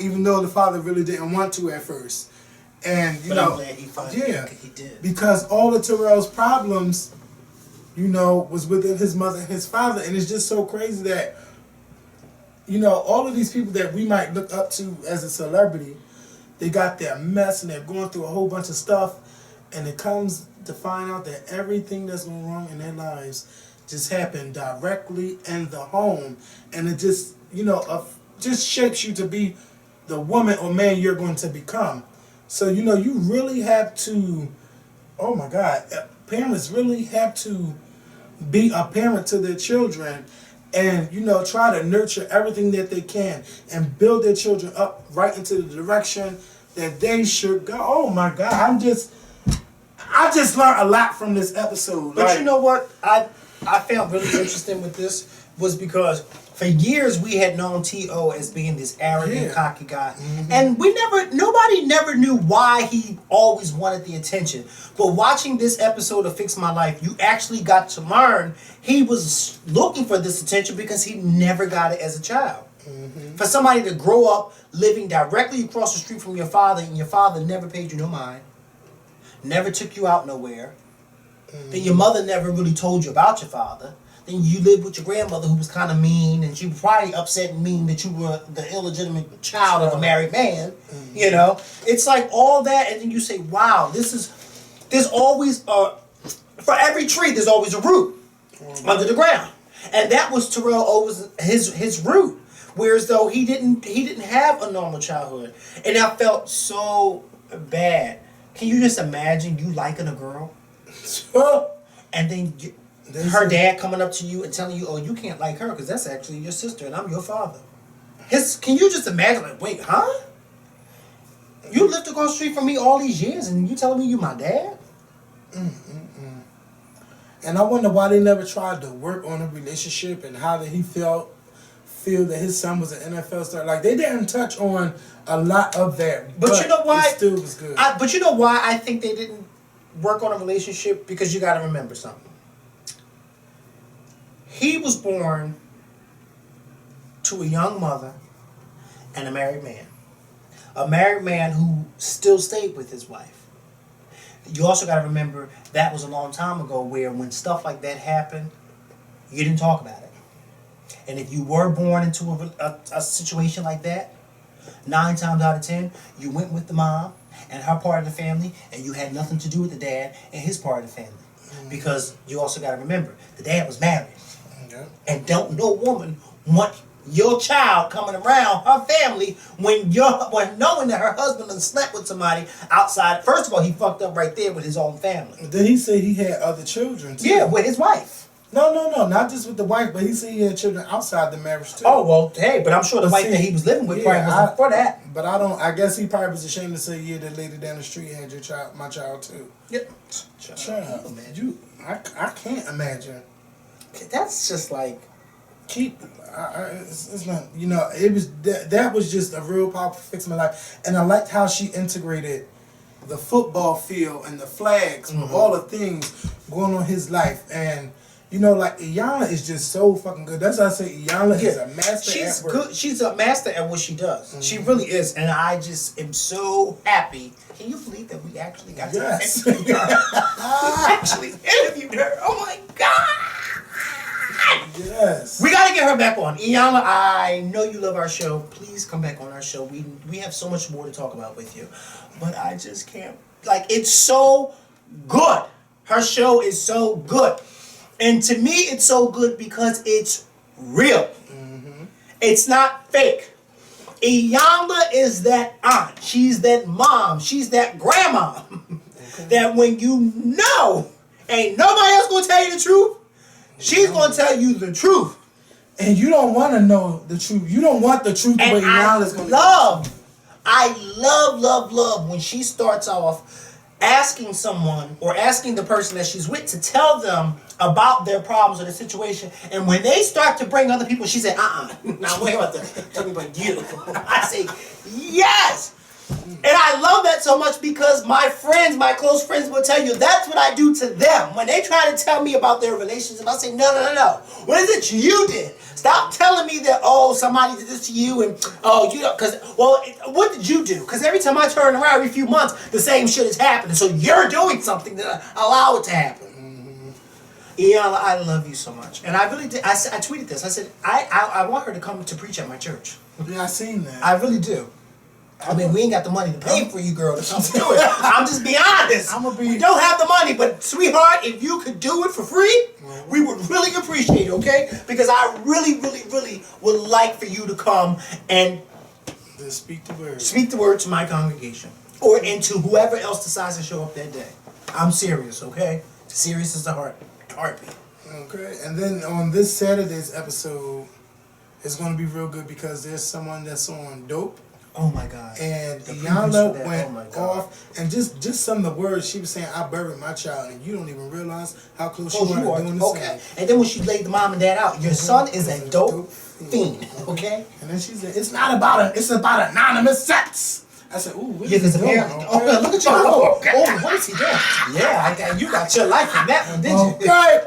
even though the father really didn't want to at first. And, you know, I'm glad he did. Because all of Terrell's problems, you know, was within his mother and his father. And it's just so crazy that, you know, all of these people that we might look up to as a celebrity, they got their mess and they're going through a whole bunch of stuff. And it comes to find out that everything that's going wrong in their lives, just happen directly in the home, and it just just shapes you to be the woman or man you're going to become. So you really have to. Oh my God, parents really have to be a parent to their children, and try to nurture everything that they can and build their children up right into the direction that they should go. Oh my God, I just learned a lot from this episode. But you know what I found really interesting with this was because for years we had known T.O. as being this arrogant, cocky guy. Mm-hmm. And nobody never knew why he always wanted the attention. But watching this episode of Fix My Life, you actually got to learn he was looking for this attention because he never got it as a child. Mm-hmm. For somebody to grow up living directly across the street from your father, and your father never paid you no mind, never took you out nowhere, then your mother never really told you about your father. Then you lived with your grandmother who was kind of mean, and she was probably upset and mean that you were the illegitimate child of a married man. Mm-hmm. It's like all that, and then you say, wow, there's always, for every tree, there's always a root under the ground. And that was Terrell Owens, his root. Whereas though he didn't have a normal childhood. And I felt so bad. Can you just imagine you liking a girl? And then her dad coming up to you and telling you, oh, you can't like her because that's actually your sister and I'm your father. Can you just imagine, like, wait, huh? You lived across the street from me all these years and you telling me you my dad? And I wonder why they never tried to work on a relationship and how did he feel that his son was an NFL star. Like, they didn't touch on a lot of that. But you know why? It still was good. But you know why I think they didn't work on a relationship? Because you got to remember something. He was born to a young mother and a married man. A married man who still stayed with his wife. You also got to remember that was a long time ago where when stuff like that happened, you didn't talk about it. And if you were born into a situation like that, 9 times out of 10, you went with the mom and her part of the family, and you had nothing to do with the dad and his part of the family. Mm-hmm. Because you also got to remember, the dad was married. Mm-hmm. And don't no woman want your child coming around her family when knowing that her husband done slept with somebody outside. First of all, he fucked up right there with his own family. Then he said he had other children too. Yeah, with his wife. No, not just with the wife, but he said he had children outside the marriage too. Oh, well, hey, but I'm sure the wife that he was living with probably wasn't for that. But I guess he probably was ashamed to say, yeah, the lady down the street had my child too. Yep. Child, I can't imagine. That's just like... It's not, it was, that was just a real powerful Fix My Life. And I liked how she integrated the football field and the flags with all the things going on in his life. And like Iyanla is just so fucking good. That's why I say Iyanla is a master at work. Good. She's a master at what she does. Mm-hmm. She really is. And I just am so happy. Can you believe that we actually got to interview her? We actually interviewed her. Oh my God. Yes. We got to get her back on. Iyanla, I know you love our show. Please come back on our show. We have so much more to talk about with you. But I just can't. Like, it's so good. Her show is so good. And to me, it's so good because it's real. Mm-hmm. It's not fake. Iyanla is that aunt. She's that mom. She's that grandma. Okay. That when you know ain't nobody else going to tell you the truth, she's going to tell you the truth. And you don't want to know the truth. You don't want the truth the way Iyanla's going to I love when she starts off asking someone or asking the person that she's with to tell them about their problems or the situation. And when they start to bring other people, she said, now wait about that. Tell me about you. I say, yes. And I love that so much because my close friends will tell you that's what I do to them. When they try to tell me about their relationship, I say, no. What is it you did? Stop telling me that, somebody did this to you and, what did you do? Because every time I turn around every few months, the same shit is happening. So you're doing something to allow it to happen. Mm-hmm. Iyanla, I love you so much. And I really did. I tweeted this. I said, I want her to come to preach at my church. Yeah, I seen that. I really do. I mean, we ain't got the money to pay for you, girl, to come do it. I'm just being honest. We don't have the money, but sweetheart, if you could do it for free, we would really appreciate it, okay? Because I really, really, really would like for you to come and speak the word. Speak the word to my congregation, or into whoever else decides to show up that day. I'm serious, okay? Serious as the heartbeat. Okay, and then on this Saturday's episode, it's going to be real good because there's someone that's on dope. Oh my God. And Iyanla went off, and just some of the words she was saying, I buried my child, and you don't even realize how close you are doing this. Okay. And then when she laid the mom and dad out, your son is a dope fiend, okay? And then she said, it's about anonymous sex. I said, ooh, what is he doing? Oh, look at you. Oh, what is he doing? Yeah, you got your life in that one, didn't you? Okay.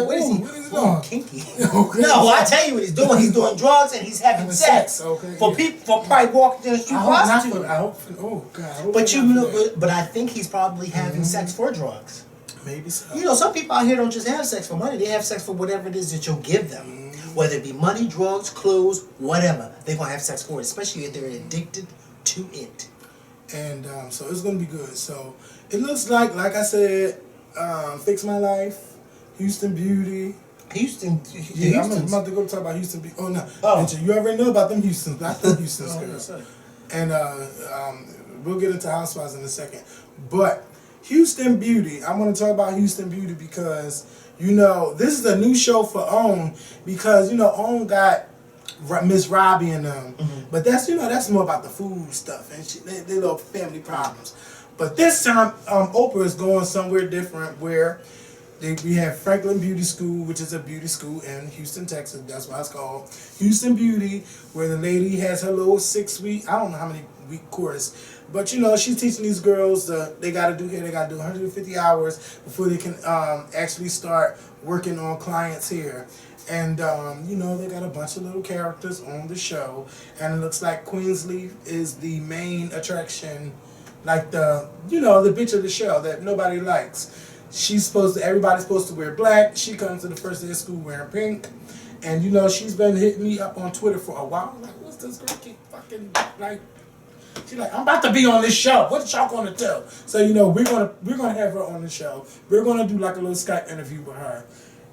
What is he doing? Kinky. Okay. No, I tell you what he's doing. He's doing drugs and he's having sex. Okay. For people, for probably walking down the street prostitutes. I hope. Oh God. But you know, but I think he's probably having sex for drugs. Maybe so. You know, some people out here don't just have sex for money. They have sex for whatever it is that you'll give them. Whether it be money, drugs, clothes, whatever. They're going to have sex for it, especially if they're addicted to it. And so it's going to be good. So it looks like I said, Fix My Life, Houston Beauty. Houston. Yeah, I'm about to go talk about Houston Beauty. Oh, no. Oh. You already know about them Houstons. Not them Houstons, girls. And we'll get into Housewives in a second. But Houston Beauty, I want to talk about Houston Beauty because, you know, this is a new show for OWN because, you know, OWN got Miss Robbie and them. But that's, you know, that's more about the food stuff and they little family problems. But this time, Oprah is going somewhere different where we have Franklin Beauty School, which is a beauty school in Houston, Texas. That's why it's called Houston Beauty, where the lady has her little 6-week, I don't know how many week course. But, you know, she's teaching these girls, they got to do hair, they got to do 150 hours before they can actually start working on clients' hair. And, you know, they got a bunch of little characters on the show. And it looks like Queensley is the main attraction, like the, you know, the bitch of the show that nobody likes. Everybody's supposed to wear black. She comes to the first day of school wearing pink. And, you know, she's been hitting me up on Twitter for a while. Like, what's this girl keep fucking, like, she's like, I'm about to be on this show. What y'all gonna do? So, you know, we're gonna have her on the show. We're gonna do like a little Skype interview with her.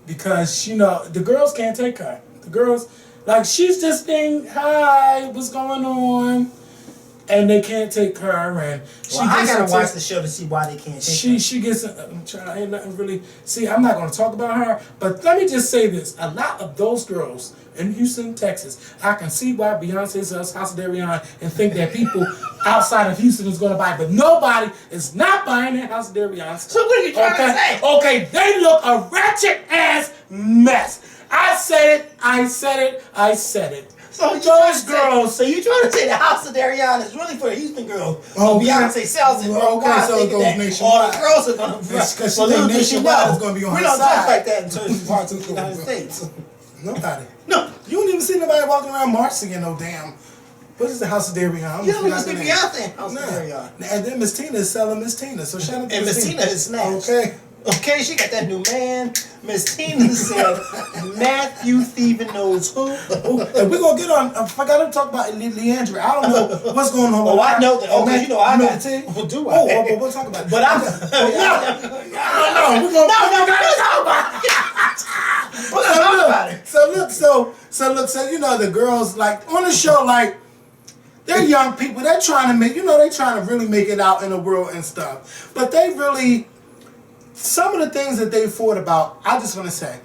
Because, you know, the girls can't take her. The girls, like, she's just saying, hi, what's going on? And they can't take her. And I gotta watch the show to see why they can't take her. She gets, ain't nothing really, see, I'm not gonna talk about her, but let me just say this. A lot of those girls in Houston, Texas, I can see why Beyonce sells House of Darion and think that people outside of Houston is gonna buy it, but nobody is not buying that House of Darion stuff. So what are you trying to say? Okay, they look a ratchet ass mess. I said it. So those girls. So you trying to say the House of Darion is really for the Houston girls? So Beyonce sells it. Okay, so it goes nationwide. All the girls are gonna. Because she think nationwide is gonna be on her side. We don't talk like that in certain parts of the United States. Nobody. No, you don't even see nobody walking around marching in no damn. What is the House of Darion? You don't even see Beyonce House of Darion. And then Miss Tina is selling Miss Tina. So shout out to Miss Tina is snatched. Okay, she got that new man. Miss Tina said, Matthew Thievin knows who. And we're going to get on, I forgot to talk about Leandra. I don't know what's going on. Oh, I know that. Oh, you know, I got it. Well, do I? Oh, we'll talk about it. But I'm... No, we're going to talk about it. We're going to talk about it. So, you know, the girls, like, on the show, like, they're young people. They're trying to make, you know, they're trying to really make it out in the world and stuff. But they really... Some of the things that they fought about, I just want to say,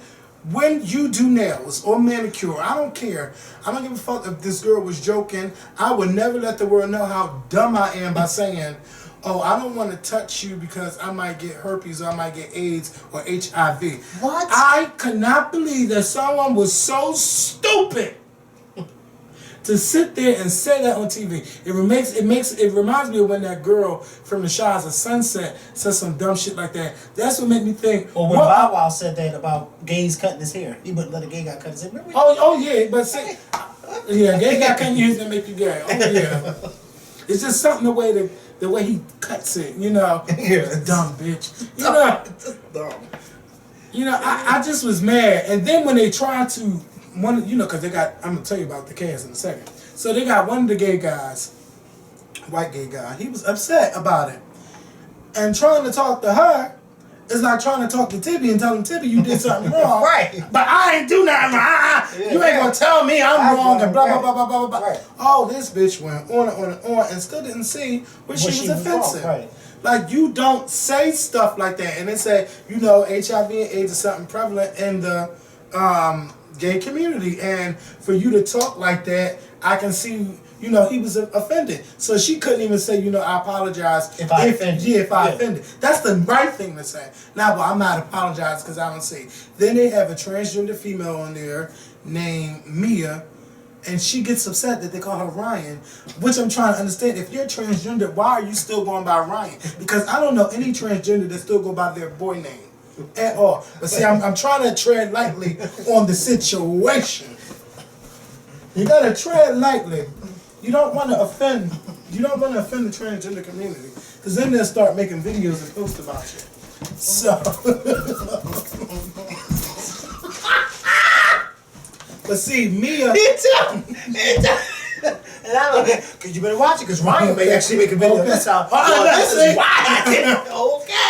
when you do nails or manicure, I don't care. I don't give a fuck if this girl was joking. I would never let the world know how dumb I am by saying, oh, I don't want to touch you because I might get herpes or I might get AIDS or HIV. What? I could not believe that someone was so stupid to sit there and say that on TV. It reminds me of when that girl from the Shires of Sunset said some dumb shit like that. That's what made me think. Or when Bow Wow said that about gays cutting his hair. He wouldn't let a gay guy cut his hair. Oh yeah, but say, yeah, gay guy cutting your hair to make you gay. Oh yeah. It's just something the way he cuts it, you know. Yeah. Dumb bitch. You know. Just dumb. You know, I just was mad. And then when they tried to you know, because they got, I'm going to tell you about the cast in a second. So they got one of the gay guys, white gay guy. He was upset about it. And trying to talk to her is like trying to talk to Tibby and tell him, Tibby, you did something wrong. Right. But I ain't do nothing wrong. You ain't gonna tell me I'm wrong and blah, blah, blah, blah, blah, blah. Right. Oh, this bitch went on and on and on and still didn't see where she was offensive. Wrong, right. Like, you don't say stuff like that. And they say, you know, HIV and AIDS is something prevalent in the gay community. And for you to talk like that, I can see, you know, he was offended. So she couldn't even say, you know, I apologize. If I offended. Yeah, if I offended. That's the right thing to say. Now, well, I'm not apologizing because I don't see. Then they have a transgender female on there named Mia. And she gets upset that they call her Ryan, which I'm trying to understand. If you're transgender, why are you still going by Ryan? Because I don't know any transgender that still go by their boy name at all. But see, I'm trying to tread lightly on the situation. You gotta tread lightly. You don't want to offend. You don't want to offend the transgender community, because then they'll start making videos and post about you. So. But see, Mia. And I don't know, because you better watch it, because Ryan may actually make a video. Okay. That's how. This is why. Okay.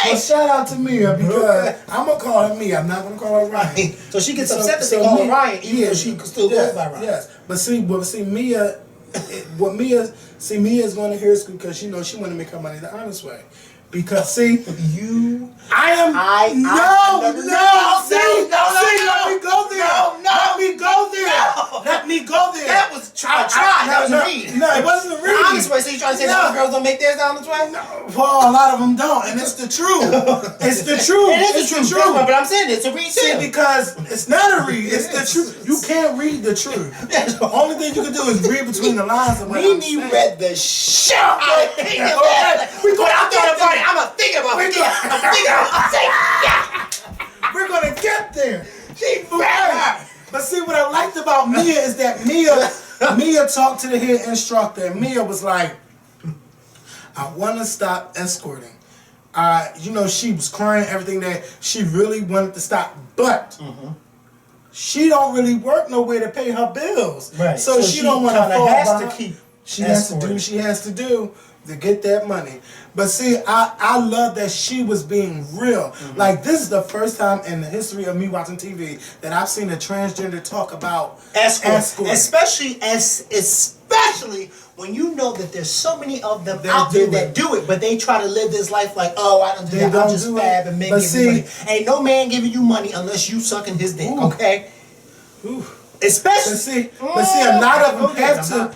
Well, shout out to Mia, because I'm gonna call her Mia. I'm not gonna call her Ryan. So she gets upset that they call her Ryan, even though she still goes by Ryan. Yes, but see, Mia, Mia is going to hair school because she knows she want to make her money the honest way. Because see, let me go there. That was try. That was a read. No, it wasn't a read. Honest way, so you trying to say that girls don't make theirs down the way? No, well, a lot of them don't, and it's the truth. It's the truth. It is the truth. But I'm saying it's a read too. See, because it's not a read. It's the truth. You can't read the truth. The only thing you can do is read between the lines of what I'm saying. read the shit out of it. I'm gonna think about it. We're gonna get there. But see, what I liked about Mia is that Mia talked to the head instructor, and Mia was like, I want to stop escorting. You know, she was crying, everything that she really wanted to stop, but she don't really work nowhere to pay her bills. Right. So she don't want to fall behind. She has to do what she has to do to get that money. But see, I love that she was being real. Like, this is the first time in the history of me watching TV that I've seen a transgender talk about escorting. Especially when you know that there's so many of them out there that do it, but they try to live this life like, oh, I don't do that. I'll just fab and men give you money. Ain't no man giving you money unless you sucking his dick, okay? Especially, but see, a lot of them have to.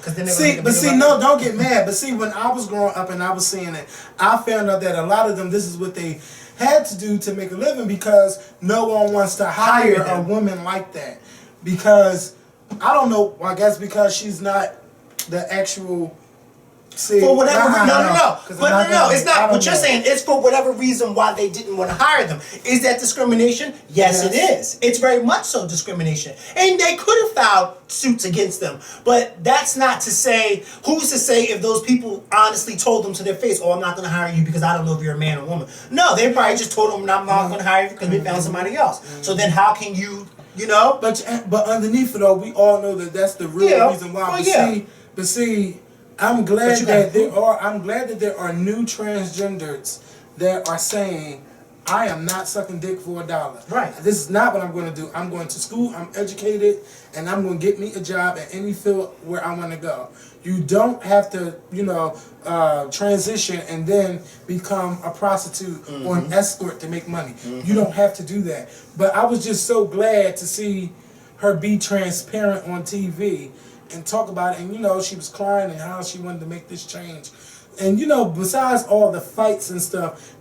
No, don't get mad. But see, when I was growing up and I was seeing it, I found out that a lot of them, this is what they had to do to make a living, because no one wants to hire a woman like that. Because I don't know. I guess because she's not the actual. See, for whatever reason, no. It's not what you're saying. It's for whatever reason why they didn't want to hire them. Is that discrimination? Yes, it is. It's very much so discrimination. And they could have filed suits against them. But that's not to say, who's to say if those people honestly told them to their face, oh, I'm not going to hire you because I don't know if you're a man or woman. No, they probably just told them, I'm not going to hire you because we found somebody else. So then how can you, you know? But underneath it though, we all know that that's the real reason why. But see, I'm glad that there are new transgenders that are saying, I am not sucking dick for $1. Right. This is not what I'm going to do. I'm going to school, I'm educated, and I'm going to get me a job at any field where I want to go. You don't have to, transition and then become a prostitute or an escort to make money. You don't have to do that. But I was just so glad to see her be transparent on TV and talk about it. And, she was crying and how she wanted to make this change. And, besides all the fights and stuff,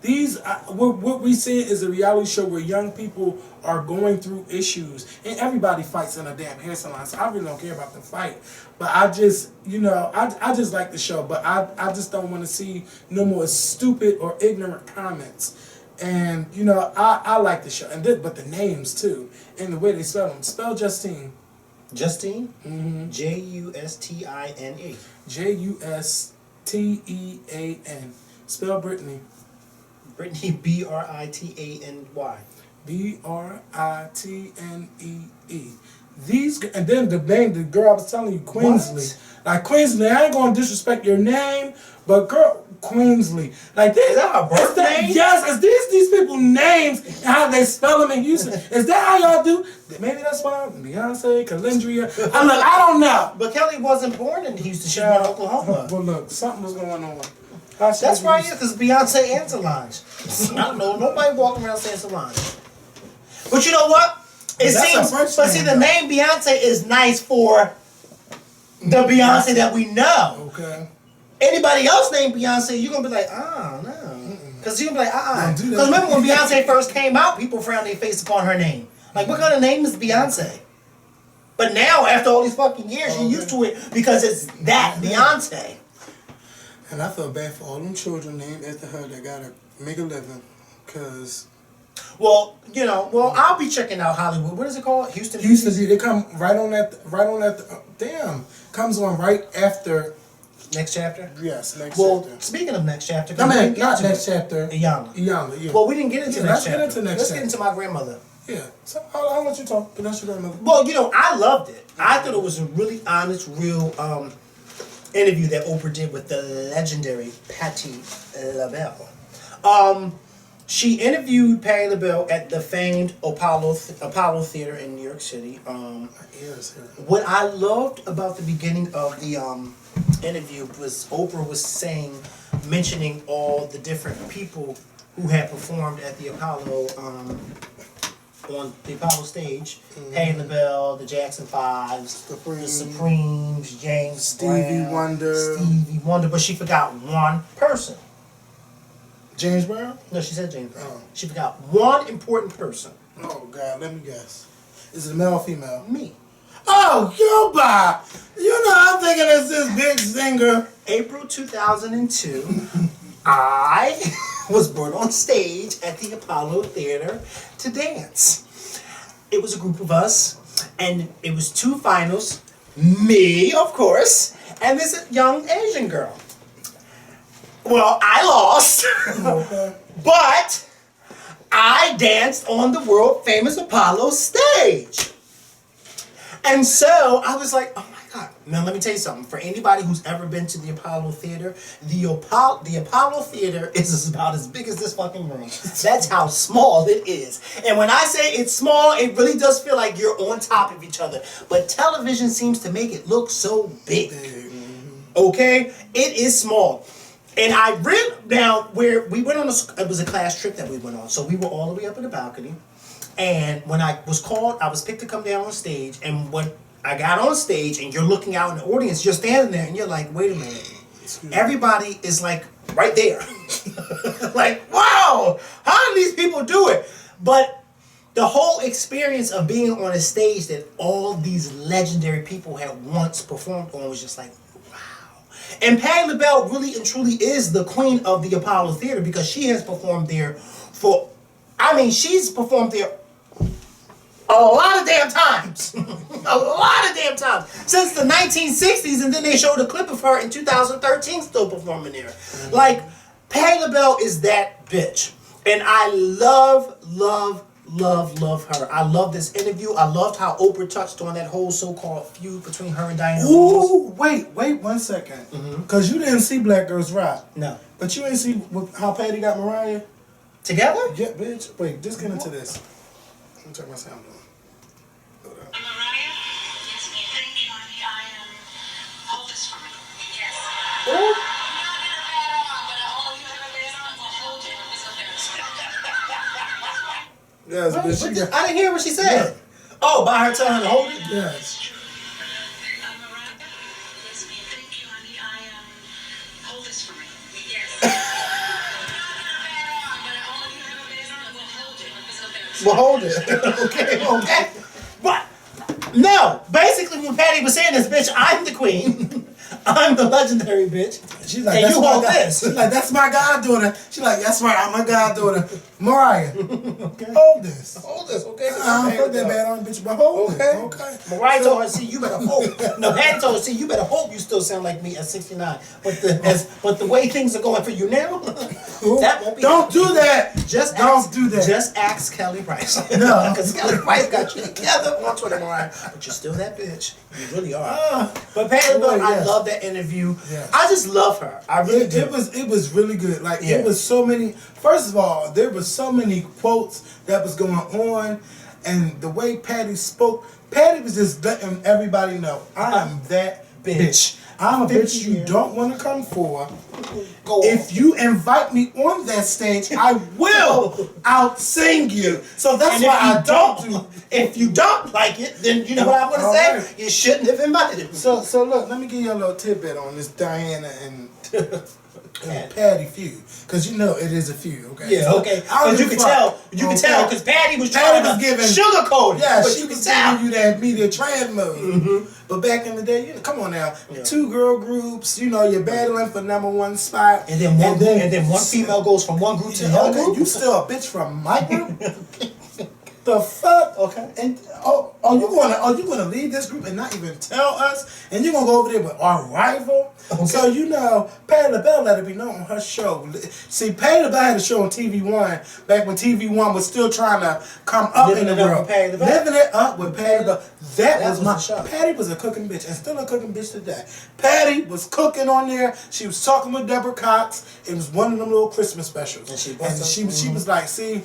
what we see is a reality show where young people are going through issues. And everybody fights in a damn hair salon, so I really don't care about the fight. But I just, I just like the show. But I just don't want to see no more stupid or ignorant comments. And, I like the show. But the names, too, and the way they spell them. Spell Justine. Justine? Justine. Justean. Spell Brittany. Brittany, Britany. Britnee. and then the name, the girl I was telling you, Queensley. Like Queensley, I ain't gonna disrespect your name, but girl, Queensley. Like this, is that her birth name? Yes, is these people names and how they spell them in Houston? Is that how y'all do? Maybe that's why Beyonce, Calendria. I don't know. But Kelly wasn't born in Houston. She was born in Oklahoma. Well, look, something was going on. That's right, because Beyonce and Solange. I don't know. Nobody walking around saying Solange. But you know what? It seems. But see, the name Beyonce is nice for the Beyonce that we know. Okay. Anybody else named Beyonce, you're gonna be like, oh no, because you're gonna be like, Because remember when Beyonce first came out, people frowned their face upon her name. Like, what kind of name is Beyonce? But now, after all these fucking years, you're used to it because it's that Beyonce. And I feel bad for all them children named after her that gotta make a living, cause. Well, I'll be checking out Hollywood. What is it called? Houston. They come right on that. Damn, comes on right after. Next chapter? Yes, next chapter. Well, speaking of next chapter. I mean, not next chapter. Iyanla, yeah. Well, we didn't get into next chapter. Let's get into my grandmother. Yeah, so I'll let you talk, but that's your grandmother. Well, I loved it. I thought it was a really honest, real interview that Oprah did with the legendary Patti LaBelle. She interviewed Patti LaBelle at the famed Apollo Theater in New York City. What I loved about the beginning of the interview was Oprah was mentioning all the different people who had performed at the Apollo on the Apollo stage. Patti LaBelle, the Jackson Fives, the Supremes, James Stevie Wonder, but she forgot one person. James Brown? No, she said James Brown. Oh. She forgot one important person. Oh God, let me guess. Is it male or female? Me. Oh, you Bob. You know I'm thinking it's this big singer. April 2002, I was brought on stage at the Apollo Theater to dance. It was a group of us, and it was two finals. Me, of course, and this young Asian girl. Well, I lost, but I danced on the world famous Apollo stage. And so I was like, oh my God. Now let me tell you something. For anybody who's ever been to the Apollo Theater, the Apollo Theater is about as big as this fucking room. That's how small it is. And when I say it's small, it really does feel like you're on top of each other. But television seems to make it look so big. Okay? It is small. And I went down where we went on, it was a class trip that we went on. So we were all the way up in the balcony. And when I was called, I was picked to come down on stage. And when I got on stage and you're looking out in the audience, you're standing there and you're like, wait a minute. Everybody is like right there. Like, wow, how do these people do it? But the whole experience of being on a stage that all these legendary people had once performed on was just like, and Patti LaBelle really and truly is the queen of the Apollo Theater because she has performed there she's performed there a lot of damn times. A lot of damn times. Since the 1960s, and then they showed a clip of her in 2013 still performing there. Like, Patti LaBelle is that bitch. And I love her. I love this interview. I loved how Oprah touched on that whole so-called feud between her and Diana Ross. Ooh, wait 1 second. Because you didn't see Black Girls Rock. No. But you ain't see how Patty got Mariah? Together? Yeah, bitch. Wait, just get into this. Let me turn my sound on. Mariah, yes, thank you, honey. I am hopeless for me. Yes. Ooh. I'm not gonna lay it on, but all you have to lay it on will hold it. Yes, right, bitch. I didn't hear what she said. Yeah. Oh, by her telling her to hold it? Yes. Mariah, yes, thank you, honey. I am hopeless for me. Yes. Well, hold it. Okay. But no, basically, when Patty was saying this, bitch, I'm the queen. I'm the legendary bitch. She's like, and that's you my hold god. this. She's like, that's my goddaughter. She's like, that's right, I'm my goddaughter. Mariah, Okay. hold this. Hold this, okay? I don't put that bad on, bitch, but hold it. Okay. Mariah told her, see, you better hope. No, Patty told her, see, you better hope you still sound like me at 69. But the way things are going for you now, that won't be. Don't do that. Don't do that. Just ask Kelly Price. No. Because Kelly Price got you together on Twitter, Mariah. But you're still that bitch. You really are. But Patty LaBelle, I love that interview. Yes. I just love her. I really do. It was really good. Like it was so many. First of all, there was so many quotes that was going on, and the way Patty spoke, Patty was just letting everybody know, I am that bitch. I'm a bitch you don't want to come for. Go if you invite me on that stage, I will out-sing you. So that's why I don't do. If you don't like it, then you know what I'm going to say? Right. You shouldn't have invited me. So look, let me give you a little tidbit on this Diana and Patty feud, because you know it is a feud. Okay. Yeah. Okay. But you can tell. You can tell because Patty was trying to sugarcoat it. Yeah, but she you was can tell. giving you that media trend move. But back in the day, you know, come on now, 2 girl groups, you know, you're battling for #1 spot, And then one female goes from one group to the other group. You still a bitch from my group? The fuck? Okay. And you gonna leave this group and not even tell us? And you gonna go over there with our rival? Okay. So you know, Patty LaBelle let it be known on her show. See, Patty LaBelle had a show on TV One back when TV One was still trying to come up in the world. Living it up with Patty LaBelle. That was my show. Patty was a cooking bitch and still a cooking bitch today. Patty was cooking on there. She was talking with Deborah Cox. It was one of them little Christmas specials. And she was like, see,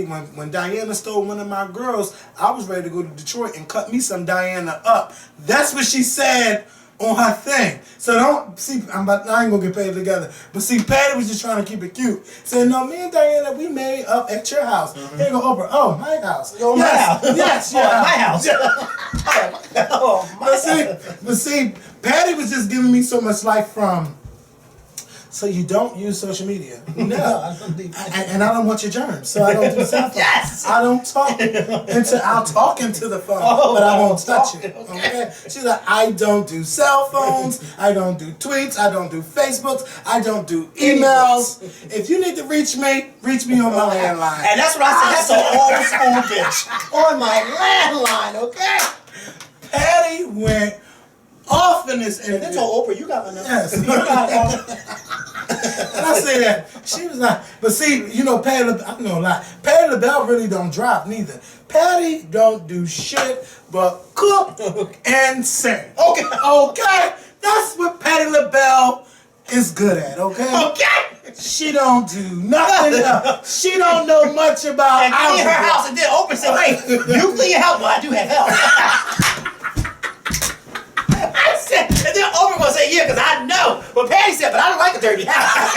when Diana stole one of my girls, I was ready to go to Detroit and cut me some Diana up. That's what she said on her thing. So don't see, I ain't gonna get paid together. But see, Patty was just trying to keep it cute. Saying, no, me and Diana, we made up at your house. Here you go, Oprah. Oh, my house. Your yes, house. Yes, your house. But see, Patty was just giving me so much life from. So you don't use social media? No. And I don't want your germs, so I don't do cell phones. Yes! I don't talk I'll talk into the phone, but I won't touch it. Okay? She's like, I don't do cell phones, I don't do tweets, I don't do Facebooks, I don't do emails. If you need to reach me on my landline. And that's what I said, that's an old school bitch. On my landline, okay? Patty went off in this interview. And they told Oprah, you got my number. Yes. You got it. And I say that she was like, but see, you know, Patty LaBelle, I'm gonna lie, Patty LaBelle really don't drop neither. Patty don't do shit but cook and sing. Okay, that's what Patty LaBelle is good at. Okay. She don't do nothing else. She don't know much about and clean her house, and then Oprah said, wait, you clean your house? Well, I do have help. I said, and then Oprah gonna say, yeah, because I know. But Patty said, but I don't like a dirty house.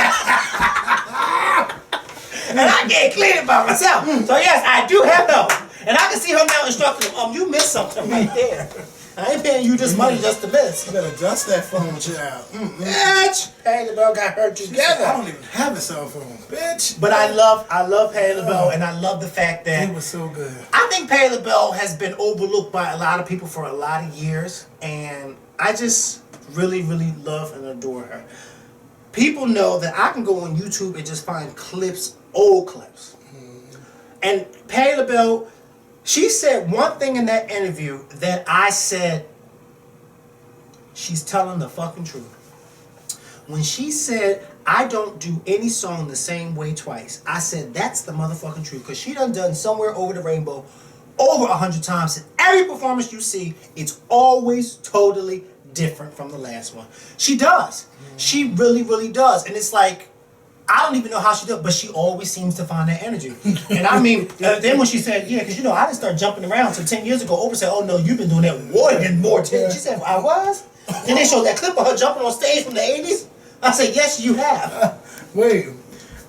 And I can't clean it by myself. So yes, I do have help. And I can see her now instructing them, you missed something right there. I ain't paying you this money just to miss. You better dust that phone, child. Bitch, Patty LaBelle got her together. I don't even have a cell phone, bitch. But I love Patty LaBelle, and I love the fact that it was so good. I think Patty LaBelle has been overlooked by a lot of people for a lot of years, and I just really, really love and adore her. People know that I can go on YouTube and just find clips, old clips. And Patty LaBelle, she said one thing in that interview that I said, she's telling the fucking truth. When she said, I don't do any song the same way twice, I said, that's the motherfucking truth. Because she done Somewhere Over the Rainbow over 100 times. And every performance you see, it's always totally different from the last one. She does. She really, really does. And it's like, I don't even know how she does, but she always seems to find that energy. And I mean, then when she said, yeah, because you know, I didn't start jumping around. So 10 years ago, Oprah said, oh no, you've been doing that more. She said, I was? Then they showed that clip of her jumping on stage from the 80s. I said, yes, you have. Wait.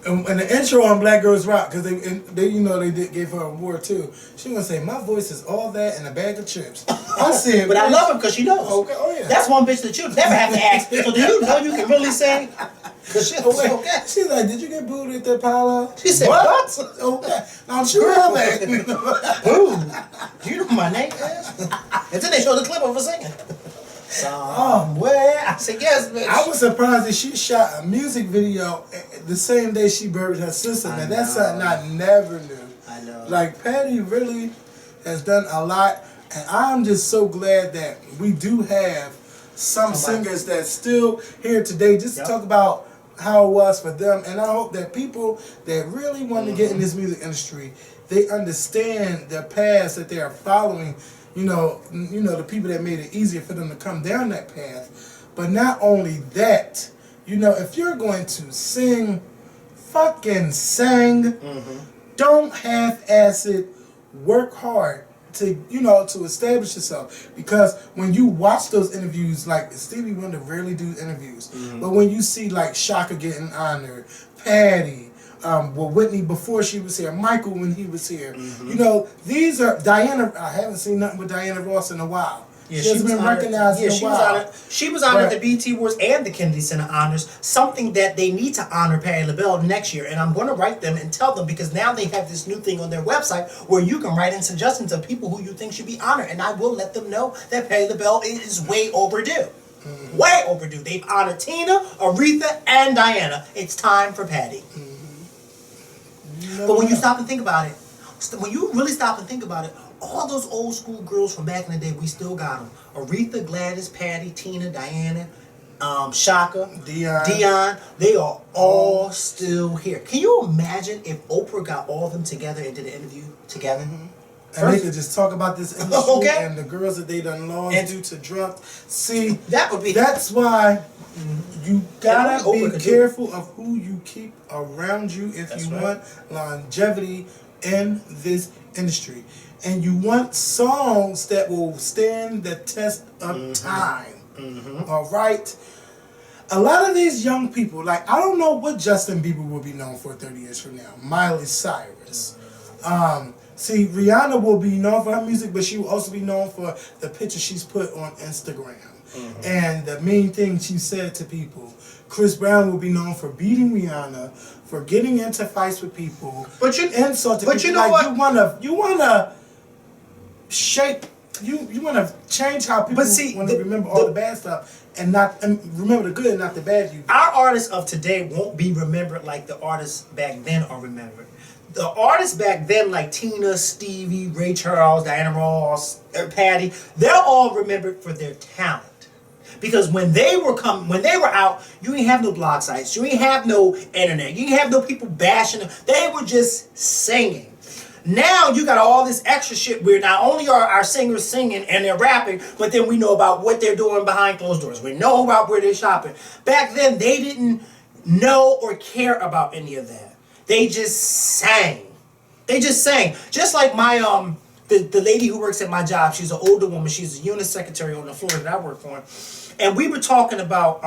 And the intro on Black Girls Rock, because they you know they gave her an award too. She gonna say, my voice is all that and a bag of chips. I said, but I love her because she knows. Okay, oh yeah. That's one bitch that you never have to ask. So do you know you can really sing? Because she's okay. She's like, did you get booed at the Apollo? She said, what? Okay. Don't you have that? Boo. Do you know who my name is? And then they showed the clip of her singing. Somewhere. I said, yes, bitch. I was surprised that she shot a music video the same day she buried her sister. Man, that's something I never knew. I know. Like, Patty really has done a lot, and I'm just so glad that we do have some singers that's still here today just to talk about how it was for them. And I hope that people that really want to get in this music industry, they understand the paths that they are following. You know, the people that made it easier for them to come down that path. But not only that, you know, if you're going to sing, fucking sing. Don't half-ass it. Work hard to, you know, to establish yourself. Because when you watch those interviews, like Stevie Wonder rarely do interviews, but when you see like Shaka getting honored, Patty, Whitney before she was here, Michael when he was here, you know, these are Diana. I haven't seen nothing with Diana Ross in a while. Yeah, she has been recognized in a while. She was honored at the BET Awards and the Kennedy Center Honors, something that they need to honor Patti LaBelle next year. And I'm going to write them and tell them, because now they have this new thing on their website where you can write in suggestions of people who you think should be honored. And I will let them know that Patti LaBelle is way overdue. Way overdue. They've honored Tina, Aretha, and Diana. It's time for Patti. But when you stop and think about it, when you really stop and think about it, all those old school girls from back in the day, we still got them. Aretha, Gladys, Patty, Tina, Diana, Shaka, Dion, they are all still here. Can you imagine if Oprah got all of them together and did an interview together? And they could just talk about this industry and the girls that they done lost due to drugs. See, that's why you gotta be careful of who you keep around you if you want longevity in this industry. And you want songs that will stand the test of time. All right? A lot of these young people, like, I don't know what Justin Bieber will be known for 30 years from now. Miley Cyrus. See, Rihanna will be known for her music, but she will also be known for the pictures she's put on Instagram. And the mean things she said to people. Chris Brown will be known for beating Rihanna, for getting into fights with people, insulting people. You know like, what? You wanna shape. You want to change how people want to remember all the bad stuff and remember the good and not the bad. Our artists of today won't be remembered like the artists back then are remembered. The artists back then, like Tina, Stevie, Ray Charles, Diana Ross, Patty, they're all remembered for their talent. Because when they were out, you ain't have no blog sites, you ain't have no internet, you ain't have no people bashing them. They were just singing. Now you got all this extra shit where not only are our singers singing and they're rapping, but then we know about what they're doing behind closed doors. We know about where they're shopping. Back then, they didn't know or care about any of that. They just sang. Just like my the lady who works at my job. She's an older woman. She's a unit secretary on the floor that I work for, and we were talking about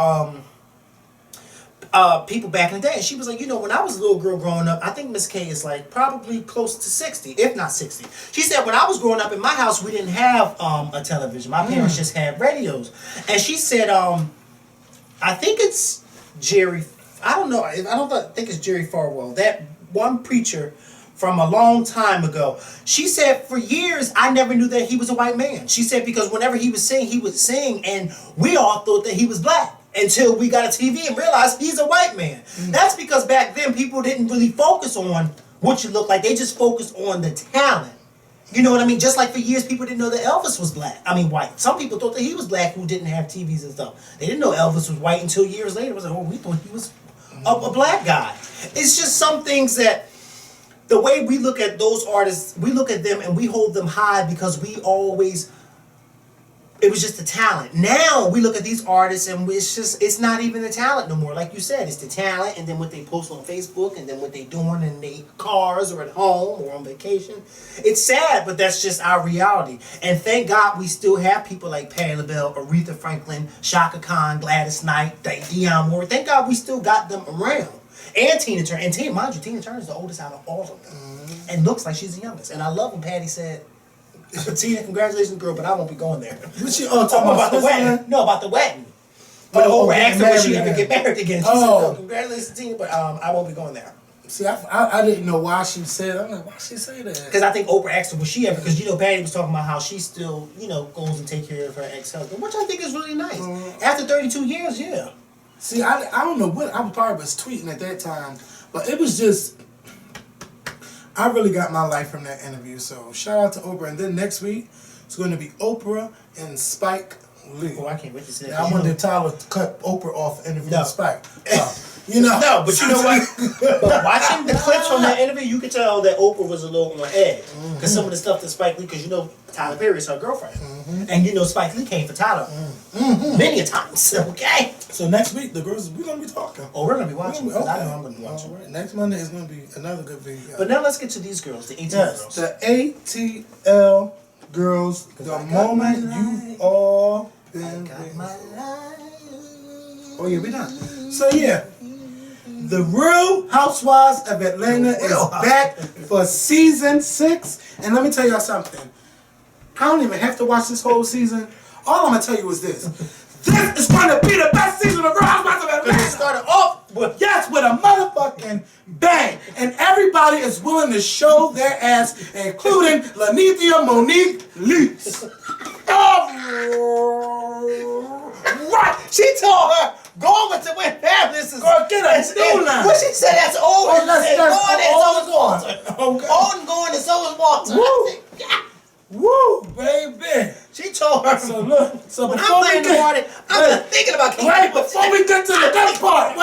people back in the day, and she was like, you know, when I was a little girl growing up, I think Miss K is like probably close to 60, if not 60. She said when I was growing up in my house, we didn't have a television. My parents just had radios. And she said, I think it's Jerry, I don't know, I don't think it's Jerry Falwell, that one preacher from a long time ago. She said for years, I never knew that he was a white man. She said because whenever he would sing, and we all thought that he was black. Until we got a TV and realized he's a white man. That's because back then people didn't really focus on what you look like. They just focused on the talent. You know what I mean? Just like for years people didn't know that Elvis was white. Some people thought that he was black who didn't have TVs and stuff. They didn't know Elvis was white until years later. It was like, oh, we thought he was a black guy. It's just some things that the way we look at those artists, we look at them and we hold them high because it was just the talent. Now we look at these artists and it's not even the talent no more. Like you said, it's the talent and then what they post on Facebook and then what they doing in their cars or at home or on vacation. It's sad, but that's just our reality. And thank God we still have people like Patti LaBelle, Aretha Franklin, Shaka Khan, Gladys Knight, Dionne Warwick. Thank God we still got them around. And Tina Turner. And mind you, Tina Turner is the oldest out of all of them. And looks like she's the youngest. And I love when Patty said, Tina, congratulations, girl, but I won't be going there. Talking about the wedding. No, about the wedding. But the whole asked her would she ever get married again. She said, no, congratulations, Tina, but I won't be going there. See, I didn't know why she said. I'm like, why she say that? Because I think Oprah asked her, was she ever? Because Patty was talking about how she still, goes and take care of her ex-husband, which I think is really nice. After 32 years, yeah. See, I don't know what I probably was tweeting at that time, but it was just. I really got my life from that interview. So shout out to Oprah, and then next week it's going to be Oprah and Spike Lee. Oh, I can't wait to see that. I wanted Tyler to cut Oprah off the interview with Spike. No, but you know what? But watching the clips from that interview, you could tell that Oprah was a little on edge. Because some of the stuff that Spike Lee, because Tyler Perry is her girlfriend. And Spike Lee came for Tyler many a times, okay? So next week, the girls, we're going to be talking. Oh, we're going to be watching. Okay. I know I'm going to be watching. All right. Next Monday is going to be another good video. But now let's get to these girls, the ATL girls. The ATL girls, the moment you all been waiting for. Oh, yeah, we done. So, yeah. The Real Housewives of Atlanta is back for season 6. And let me tell y'all something. I don't even have to watch this whole season. All I'm going to tell you is this. This is going to be the best season of Real Housewives of Atlanta. It started off with a motherfucking bang. And everybody is willing to show their ass, including Lanithia Monique Leaks. Right. She told her, go with the way fabulous is. Girl, get a new line. What she said, that's old. Oh, that's going and so is Walter. Okay. Old and going and so is Walter. Woo, baby. She told her. So look, so when before I'm we playing the morning, I'm thinking about King. Wait, before we get to the good part,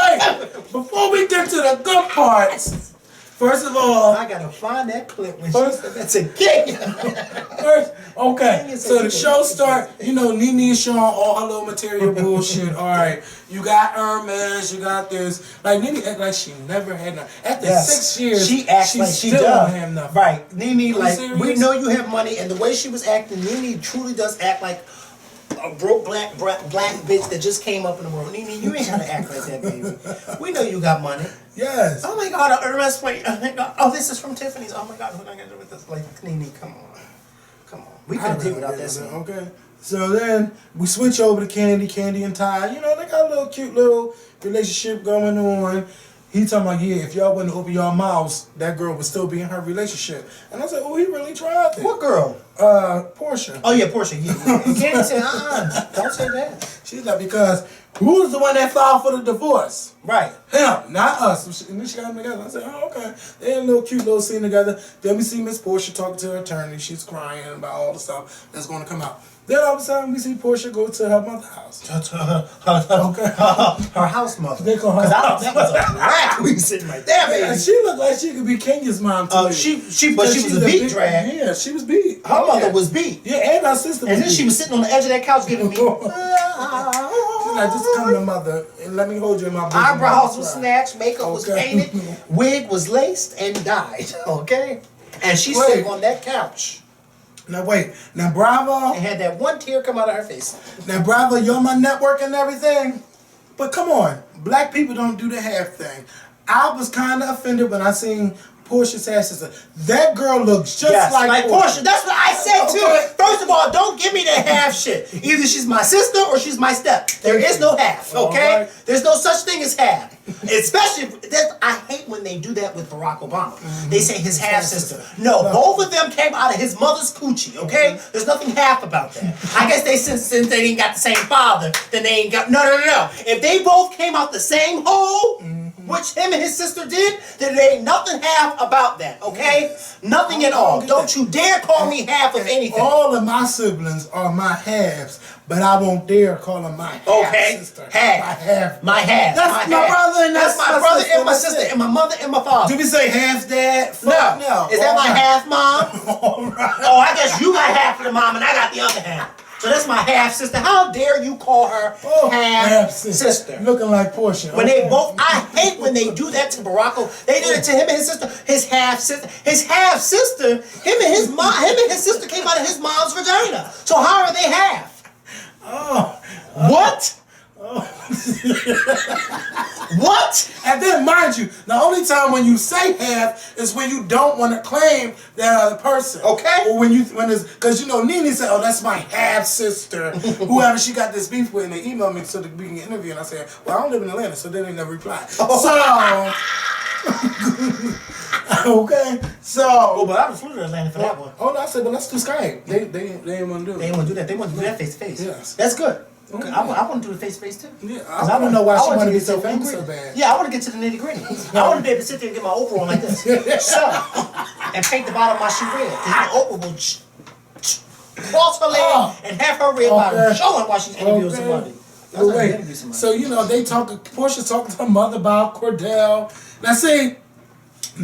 before we get to the good parts, first of all, I gotta find that clip when she said that's a king. First, okay, so the show start, Nene is showing all her little material bullshit. All right, you got Hermes, you got this. Like, Nene act like she never had nothing. After 6 years, she acts like she still does. don't have nothing. Right, Nene, like, serious? we know you have money, and the way she was acting, Nene truly does act like a broke black bitch that just came up in the world. Nene, you ain't gotta act like that, baby. We know you got money. Yes. Oh my God, Hermes, wait. Oh my God. Oh, this is from Tiffany's. Oh my God, what am I gonna do with this? Like, Nene, come on. We could have did without that scene. Okay. So then we switch over to Candy and Ty. They got a little cute little relationship going on. He talking about, yeah, if y'all wouldn't open y'all mouths, that girl would still be in her relationship. And I said, oh, he really tried that. What girl? Portia. Oh yeah, Portia. Yeah. Candy said, don't say that. She's like, because who's the one that filed for the divorce? Right. Him, not us. And then she got them together. I said, oh, okay. They had a little cute little scene together. Then we see Miss Portia talking to her attorney. She's crying about all the stuff that's going to come out. Then all of a sudden we see Portia go to her mother's house. Her house mother. They call her house. That was a rat we sitting right there, baby. And she looked like she could be Kenya's mom too. But she was a beat drag. Yeah, she was beat. Her mother was beat. Yeah, and her sister was And then beat. she was sitting on the edge of that couch giving me. She's like, just come to mother and let me hold you in my bosom. Eyebrows was snatched, makeup was painted, wig was laced and dyed. Okay? And she sat on that couch. Now wait, now Bravo. And had that one tear come out of her face. Now Bravo, you're on my network and everything. But come on, black people don't do the half thing. I was kind of offended when I seen Portia's half sister. That girl looks just like Portia. That's what I said too. First of all, don't give me that half shit. Either she's my sister or she's my step. There is no half, okay? Right. There's no such thing as half. Especially, I hate when they do that with Barack Obama. They say his half sister. No, both of them came out of his mother's coochie, okay? There's nothing half about that. I guess since they ain't got the same father, then they ain't got, no. If they both came out the same hole, which him and his sister did, then there ain't nothing half about that, okay? Nothing at all. Don't you dare call me half of anything. All of my siblings are my halves, but I won't dare call them my half sister. Half. My half. That's my brother and that's my brother and my sister and my mother and my father. Do we say half dad? No. Is that my half mom? All right. Oh, I guess you got half of the mom and I got the other half. So that's my half sister. How dare you call her half sister? Looking like Portia. When they both, I hate when they do that to Barack Obama. They did it to him and his sister. His half sister. Him and his sister came out of his mom's vagina. So how are they half? What? What? And then, mind you, the only time when you say half is when you don't want to claim that other person. Okay. Or when it's, because Nene said, oh, that's my half sister. Whoever she got this beef with, and they emailed me so that we can get interview. And I said, well, I don't live in Atlanta, so they didn't never reply. So, Okay, so. Oh, but I was flew to Atlanta for that one. Oh no, I said, but let's do Skype. They didn't want to do it. They didn't want to do that. They want to do that face to face. Yes. That's good. Okay, I want to do the face to face too. Yeah, I don't know why she wanted to be so famous so bad. Yeah, I want to get to the nitty gritty. I want to be able to sit there and get my Oprah on like this, and paint the bottom of my shoe red. Because Oprah will cross her leg and have her red bottom showing why she's interviewing somebody. Wait. So they talking. Portia's talking to her mother about Cordell. Now see,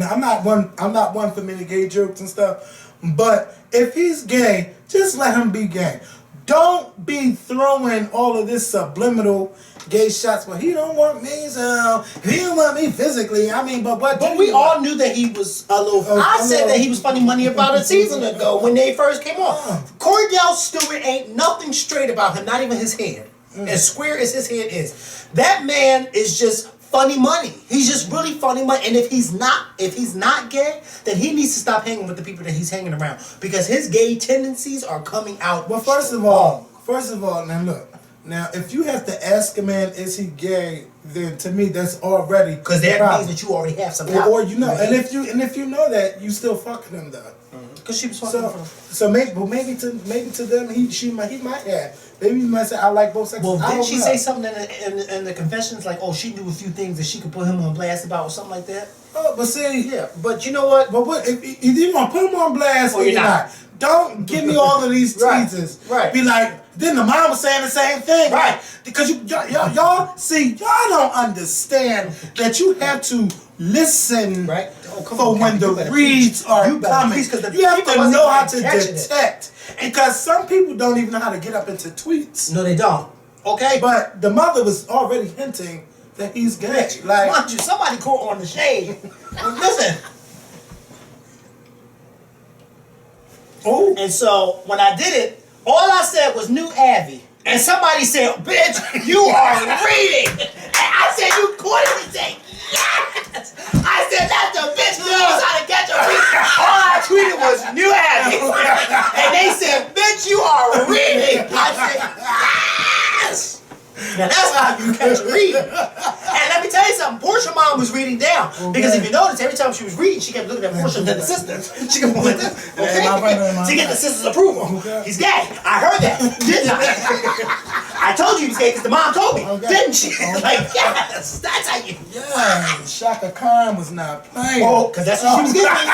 I'm not one for many gay jokes and stuff, but if he's gay, just let him be gay. Don't be throwing all of this subliminal gay shots. But he don't want me, so he don't want me physically. I mean, but what? But we all knew that he was a little. I said that he was funny money about a season ago when they first came on. Cordell Stewart ain't nothing straight about him, not even his head. As square as his head is, that man is just funny money. He's just really funny money. And if he's not gay, then he needs to stop hanging with the people that he's hanging around because his gay tendencies are coming out. Well, first of all, now look. Now, if you have to ask a man, is he gay? Then to me, that's already because that means that you already have some. Or and if you know that, you still fucking him though. Because she was fucking. So maybe to them he might have. Maybe you might say I like both sexes. Well, didn't she say something in the confessions like, oh, she knew a few things that she could put him on blast about or something like that? Oh, but see, yeah, but you know what? But what if you want to put him on blast or you're not? Don't give me all of these teasers. Right. Be like, then the mom was saying the same thing. Right. Because y'all don't understand that you have to listen for when the reads are coming. You have to know how to detect. Because some people don't even know how to get up into tweets. No, they don't. Okay? But the mother was already hinting that he's gay. Like, mind you, somebody caught on the shade. Listen. Oh. And so when I did it, all I said was New Abby. And somebody said, bitch, you are reading. And I said, you caught it and said, yes. I said, that's the bitch who knows how to catch a read. All I tweeted was New Abby. And they said, bitch, you are reading. I said, yes. Now that's how you catch a read. And let me tell you something, Portia's mom was reading down. Because if you notice, every time she was reading, she kept looking at Portia and then the sister. She kept going like this, to get the sister's approval. He's gay. I heard that, didn't I? I told you he was gay because the mom told me, didn't she? Like, yes, that's how you. Yeah, Shaka Khan was not playing. Oh, because that's what she was getting.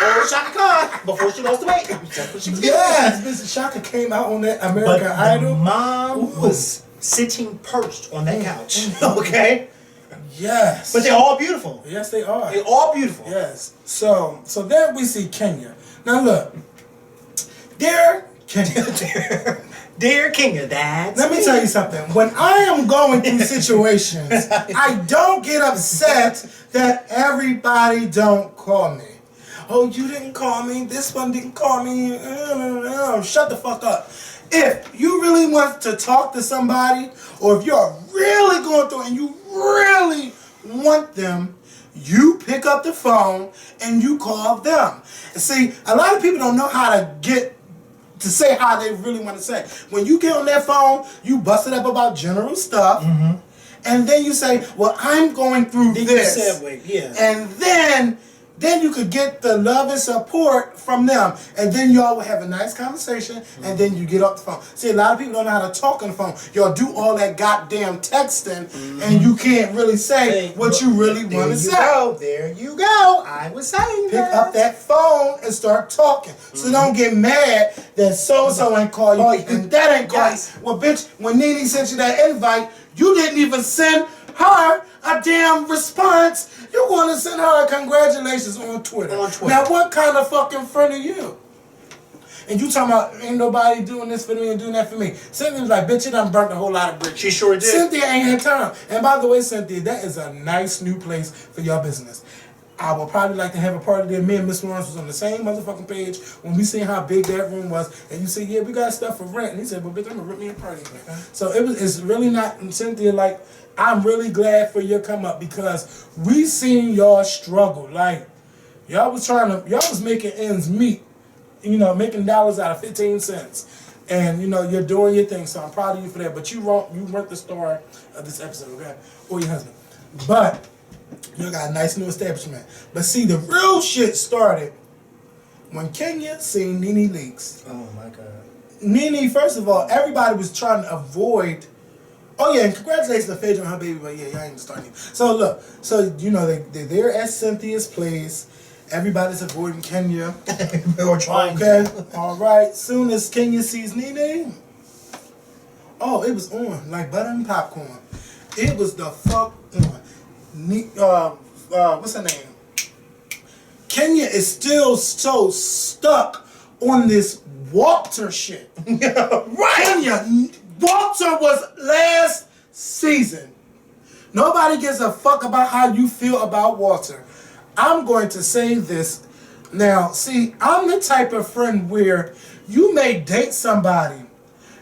Oh, Shaka Khan, before she lost the weight. That's what she was getting. Yes, Shaka came out on that American Idol. The mom was sitting perched on that couch. Okay? Yes. But they're all beautiful. Yes, they are. They're all beautiful. Yes. So there we see Kenya. Now look. Dear Kenya. Dear Kenya, let me tell you something. When I am going through situations, I don't get upset that everybody don't call me. Oh, you didn't call me. This one didn't call me. Shut the fuck up. If you really want to talk to somebody, or if you're really going through and you really want them, you pick up the phone and you call them. And see, a lot of people don't know how to say how they really want to say. When you get on that phone, you bust it up about general stuff, and then you say, well, I'm going through this. And then you could get the love and support from them. And then y'all will have a nice conversation, and then you get off the phone. See, a lot of people don't know how to talk on the phone. Y'all do all that goddamn texting, and you can't really say what you really want to say. There you go. I was saying Pick up that phone and start talking. So don't get mad that so-and-so ain't call you, and that ain't call you. Well, bitch, when Nene sent you that invite, you didn't even send her a damn response. You're going to send her a congratulations on Twitter. Now, what kind of fucking friend are you? And you talking about ain't nobody doing this for me and doing that for me. Cynthia was like, bitch, you done burnt a whole lot of bricks. She sure did. Cynthia ain't had time. And by the way, Cynthia, that is a nice new place for your business. I would probably like to have a party there. Me and Miss Lawrence was on the same motherfucking page when we seen how big that room was. And you said, yeah, we got stuff for rent. And he said, well, bitch, I'm going to rent me a party. So it's really not, Cynthia, like, I'm really glad for your come up because we seen y'all struggle. Like, y'all was making ends meet, making dollars out of 15 cents. And, you're doing your thing. So I'm proud of you for that. But you weren't the star of this episode, okay? Or your husband. But You got a nice new establishment. But see, the real shit started when Kenya seen Nene Leakes. Oh my God. Nene, first of all, everybody was trying to avoid. Oh yeah, and congratulations to Phaedra and her baby, but yeah, y'all ain't starting. So look, so you know they're there at Cynthia's place. Everybody's avoiding Kenya. Or trying. Okay, all right. Soon as Kenya sees Nene, oh, it was on like butter and popcorn. It was the fuck on. What's her name? Kenya is still so stuck on this Walter shit. Right. Kenya, Walter was last season. Nobody gives a fuck about how you feel about Walter. I'm going to say this. Now, see, I'm the type of friend where you may date somebody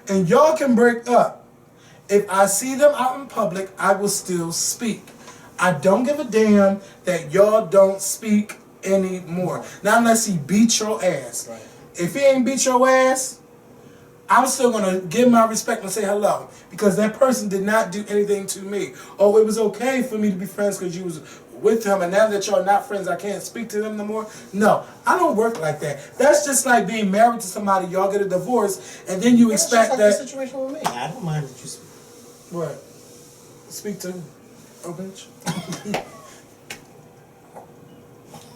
and y'all can break up. If I see them out in public, I will still speak. I don't give a damn that y'all don't speak anymore. Not unless he beat your ass. Right. If he ain't beat your ass, I'm still gonna give my respect and say hello because that person did not do anything to me. Oh, it was okay for me to be friends because you was with him, and now that y'all not friends, I can't speak to them no more. No, I don't work like that. That's just like being married to somebody. Y'all get a divorce, and then you expect like that. The situation with me. I don't mind that you speak. What? Speak to? Oh, bitch.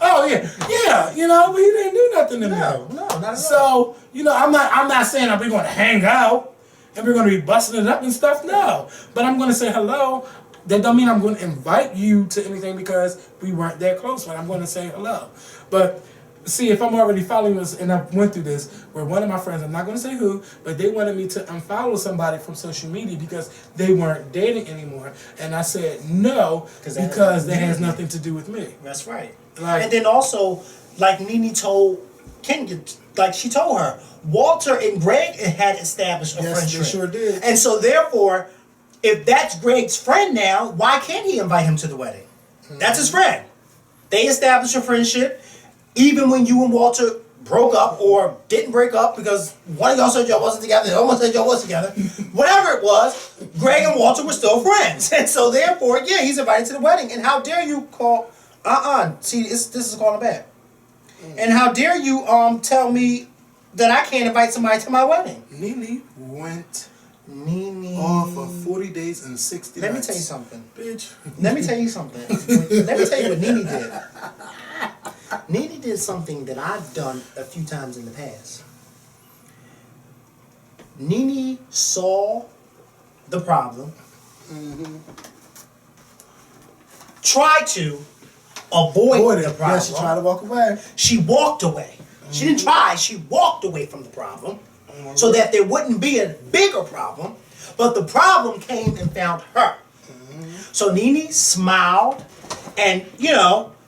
Oh yeah. You know, but he didn't do nothing to me. No, not at all. So you know, I'm not saying that we're going to hang out and we're going to be busting it up and stuff. No, but I'm going to say hello. That don't mean I'm going to invite you to anything because we weren't that close. But I'm going to say hello. But see, if I'm already following this, and I went through this, where one of my friends, I'm not going to say who, but they wanted me to unfollow somebody from social media because they weren't dating anymore, and I said no because that has nothing to do with me. That's right. Like, and then also, like Nene told Kenya, like she told her, Walter and Greg had established a friendship. They sure did. And so therefore, if that's Greg's friend now, why can't he invite him to the wedding? Mm-hmm. That's his friend. They established a friendship. Even when you and Walter broke up or didn't break up because one of y'all said y'all wasn't together, the other one said y'all was together, whatever it was, Greg and Walter were still friends. And so therefore, yeah, he's invited to the wedding. And how dare you call, see, this is calling back. And how dare you tell me that I can't invite somebody to my wedding? Nene went off for 40 days and 60 nights. Let me tell you something. Bitch. Let me tell you something. Let me tell you what Nene did. Nene did something that I've done a few times in the past. Nene saw the problem, tried to avoid the problem. Yeah, she tried to walk away. She walked away. She didn't try, she walked away from the problem so that there wouldn't be a bigger problem, but the problem came and found her. So Nene smiled and,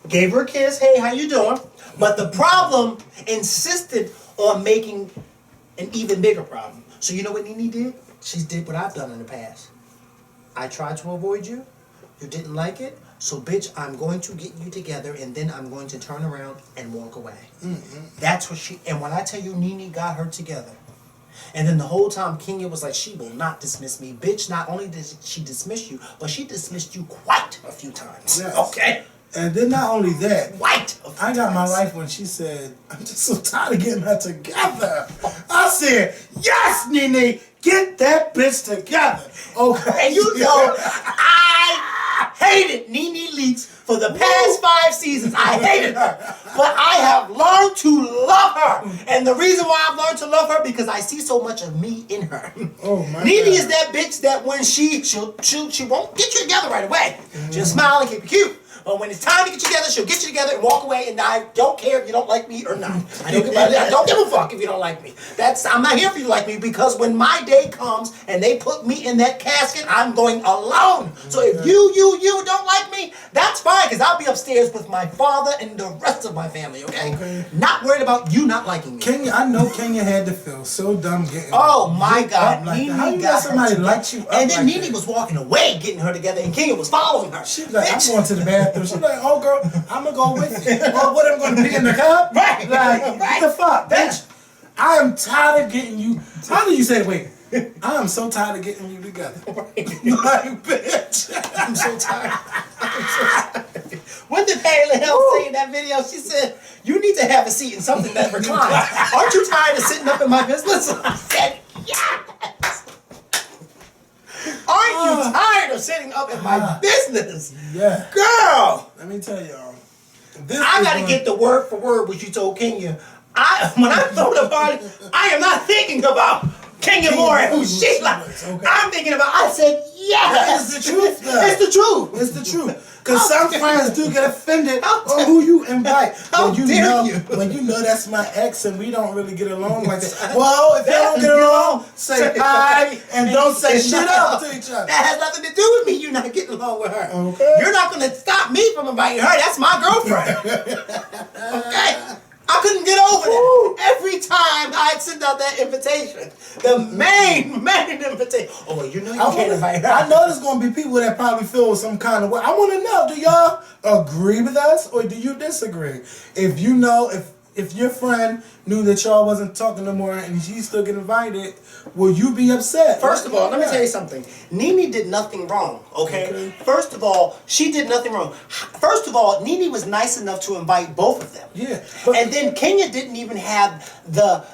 gave her a kiss, hey, how you doing? But the problem insisted on making an even bigger problem. So you know what Nene did? She did what I've done in the past. I tried to avoid you. You didn't like it. So bitch, I'm going to get you together and then I'm going to turn around and walk away. That's what and when I tell you Nene got her together. And then the whole time Kenya was like, she will not dismiss me. Bitch, not only did she dismiss you, but she dismissed you quite a few times. Yes. Okay? And then not only that, I got my life when she said, I'm just so tired of getting her together. I said, yes, Nene, get that bitch together. Okay. And you know, I hated Nene Leakes for the past 5 seasons. I hated her. But I have learned to love her. And the reason why I've learned to love her, because I see so much of me in her. Oh my Nene God. is that bitch that when she won't get you together right away. She'll smile and keep you cute. But when it's time to get you together, she'll get you together and walk away, and I don't care if you don't like me or not. I don't give a fuck if you don't like me. I'm not here for you to like me, because when my day comes and they put me in that casket, I'm going alone. So if you don't like me, that's fine, because I'll be upstairs with my father and the rest of my family, okay? Not worried about you not liking me. Kenya, I know Kenya had to feel so dumb getting Oh my God, like Nene how you got let somebody her like you up and then like Nene that? was walking away getting her together, and Kenya was following her. She's like, I'm going to the bathroom. She's like, oh girl, I'm gonna go with you. Well, what, I'm gonna be in the cup? Right. Like, what the fuck, bitch? I am tired of getting you. How do you say, wait? I am so tired of getting you together. Like, bitch. I'm so tired. What did Patty LaHelle say in that video? She said, "You need to have a seat in something that reclines. Aren't you tired of sitting up in my business?" I said, "Yes." Aren't you tired of sitting up in my business? Yeah. Girl. Let me tell y'all. I gotta get the word for word what you told Kenya. When I throw the party, I am not thinking about Kenya Moore and who she like. Okay. I'm thinking about, I said, yes. It's the truth, though. It's the truth. It's the truth. Because some friends do get offended How on who you invite. How when you dare know, you. When you know that's my ex and we don't really get along like that. Well, if y'all don't get along, say hi and don't say shit up to each other. That has nothing to do with me. You're not getting along with her. Okay. You're not going to stop me from inviting her. That's my girlfriend. Okay? I couldn't get over that. Every time I'd send out that invitation, the main invitation. Oh, well, you know you can't invite her. I know there's going to be people that probably feel some kind of way. I want to know, do y'all agree with us or do you disagree? If you know, if your friend knew that y'all wasn't talking no more and she still get invited, will you be upset? First of all, let me tell you something. Nene did nothing wrong, okay? First of all, she did nothing wrong. First of all, Nene was nice enough to invite both of them. Yeah. And then Kenya didn't even have the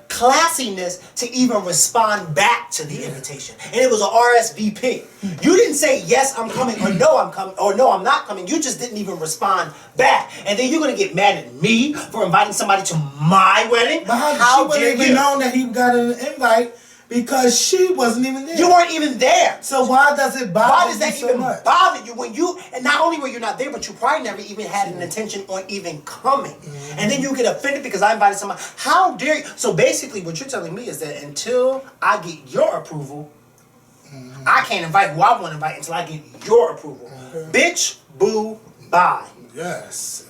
classiness to even respond back to the invitation. And it was an RSVP. You didn't say, yes, I'm coming, or no, I'm coming, or no, I'm not coming. You just didn't even respond back. And then you're going to get mad at me for inviting somebody to my wedding? But How she dare wouldn't even you? known that he got an invite because she wasn't even there. You weren't even there. So why does it bother Why does that you so even much? bother you when you, and not only were you not there, but you probably never even had an intention on even coming. And then you get offended because I invited somebody. How dare you? So basically what you're telling me is that until I get your approval, I can't invite who I want to invite until I get your approval. Bitch, boo, bye. Yes.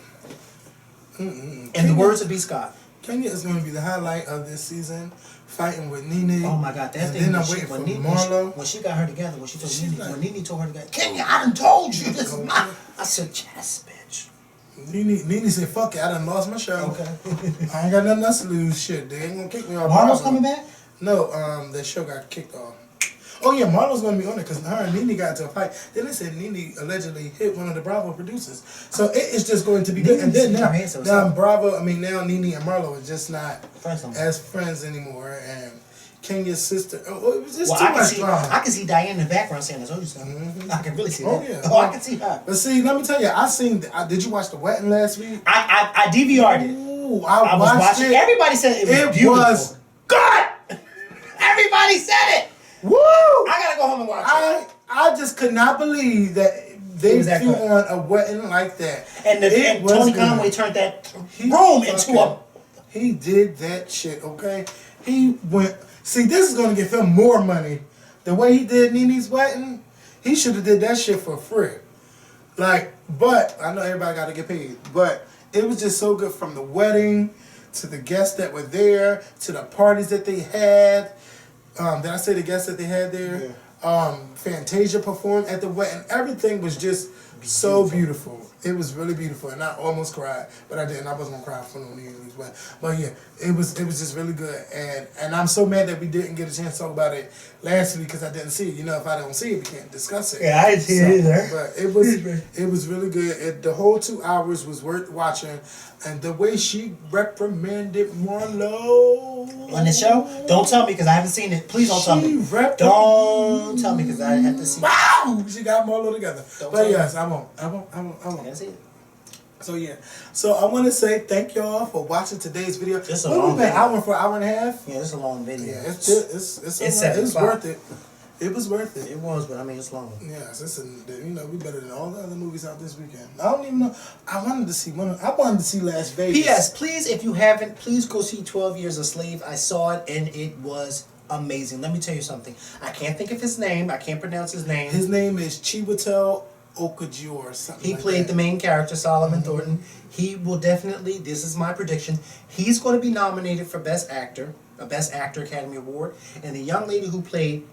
In the words of B. Scott. Kenya is going to be the highlight of this season, fighting with Nene. Oh my God, that and thing. then When I'm she, waiting for when, Nene, Marlo. when she got her together, when she told She's Nene, like- when Nene told her together, Kenya, I done told you this is my. I said, yes, bitch. Nene said, fuck it, I done lost my show. Okay. I ain't got nothing else to lose. Shit, they ain't going to kick me off. Marlo's Bravo. coming back? No, the show got kicked off. Oh yeah, Marlo's gonna be on it because her and Nene got into a fight. Then they said Nene allegedly hit one of the Bravo producers. So it is just going to be good. And then now Bravo, now Nene and Marlo are just not as friends anymore. And Kenya's sister, it was just too much drama. I can see Diane in the background saying, "I told you something." I can really see that. Oh yeah. Oh, I can see her. But see, let me tell you, did you watch The Wedding last week? I DVR'd it. Ooh, I was watched watching. it. Everybody said it was beautiful. Was good. Everybody said it. Woo! I gotta go home and watch it. I just could not believe that they threw on a wedding like that. And Tony Conway turned that room into a. He did that shit, okay? He went. See, this is gonna give him more money. The way he did Nene's wedding, he should have did that shit for free. But I know everybody got to get paid. But it was just so good from the wedding to the guests that were there to the parties that they had. Did I say the guests that they had there? Yeah. Fantasia performed at the wedding. Everything was just so beautiful. It was really beautiful, and I almost cried, but I didn't. I wasn't gonna cry for no Nene's wedding. But yeah, it was just really good, and I'm so mad that we didn't get a chance to talk about it last week because I didn't see it. You know, if I don't see it, we can't discuss it. Yeah, I didn't see it either. But it was really good. The whole 2 hours was worth watching, and the way she reprimanded Marlo On the show? Don't tell me because I haven't seen it. Please don't tell me. Don't tell me because I have to see it. Wow! She got Marlo together. But yes, I won't. I gotta see it. So yeah. So I want to say thank y'all for watching today's video. It's a long We've been video. hour for an hour and a half. Yeah, it's a long video. Yeah, it's worth it. It was worth it. It was, but I mean, it's long. Yes, we better than all the other movies out this weekend. I don't even know. I wanted to see Las Vegas. P.S. Please, if you haven't, please go see 12 Years a Slave. I saw it and it was amazing. Let me tell you something. I can't think of his name. I can't pronounce his name. His name is Chiwetel Ejiofor or something. He played the main character, Solomon Thornton. He will definitely, this is my prediction, he's going to be nominated for Best Actor, a Best Actor Academy Award. And the young lady who played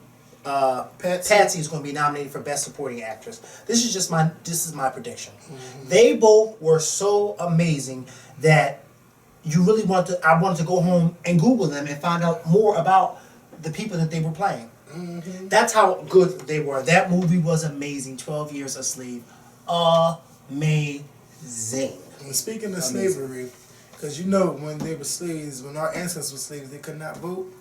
Patsy is going to be nominated for Best Supporting Actress. This is my prediction. They both were so amazing that I wanted to go home and Google them and find out more about the people that they were playing. That's how good they were. That movie was amazing. 12 Years a Slave. amazing. And speaking of slavery, because you know when they were slaves, when our ancestors were slaves, they could not vote.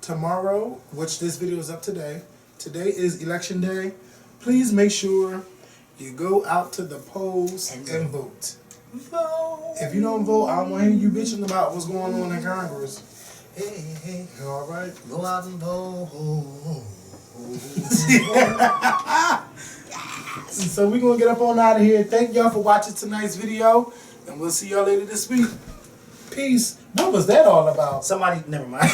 Tomorrow, which this video is up today is election day. Please make sure you go out to the polls and vote. If you don't vote, I don't want to hear you bitching about what's going on in Congress. Hey, All right. go out and vote. So we're going to get up on out of here. Thank y'all for watching tonight's video. And we'll see y'all later this week. Peace. What was that all about? Somebody, never mind.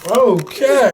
Okay.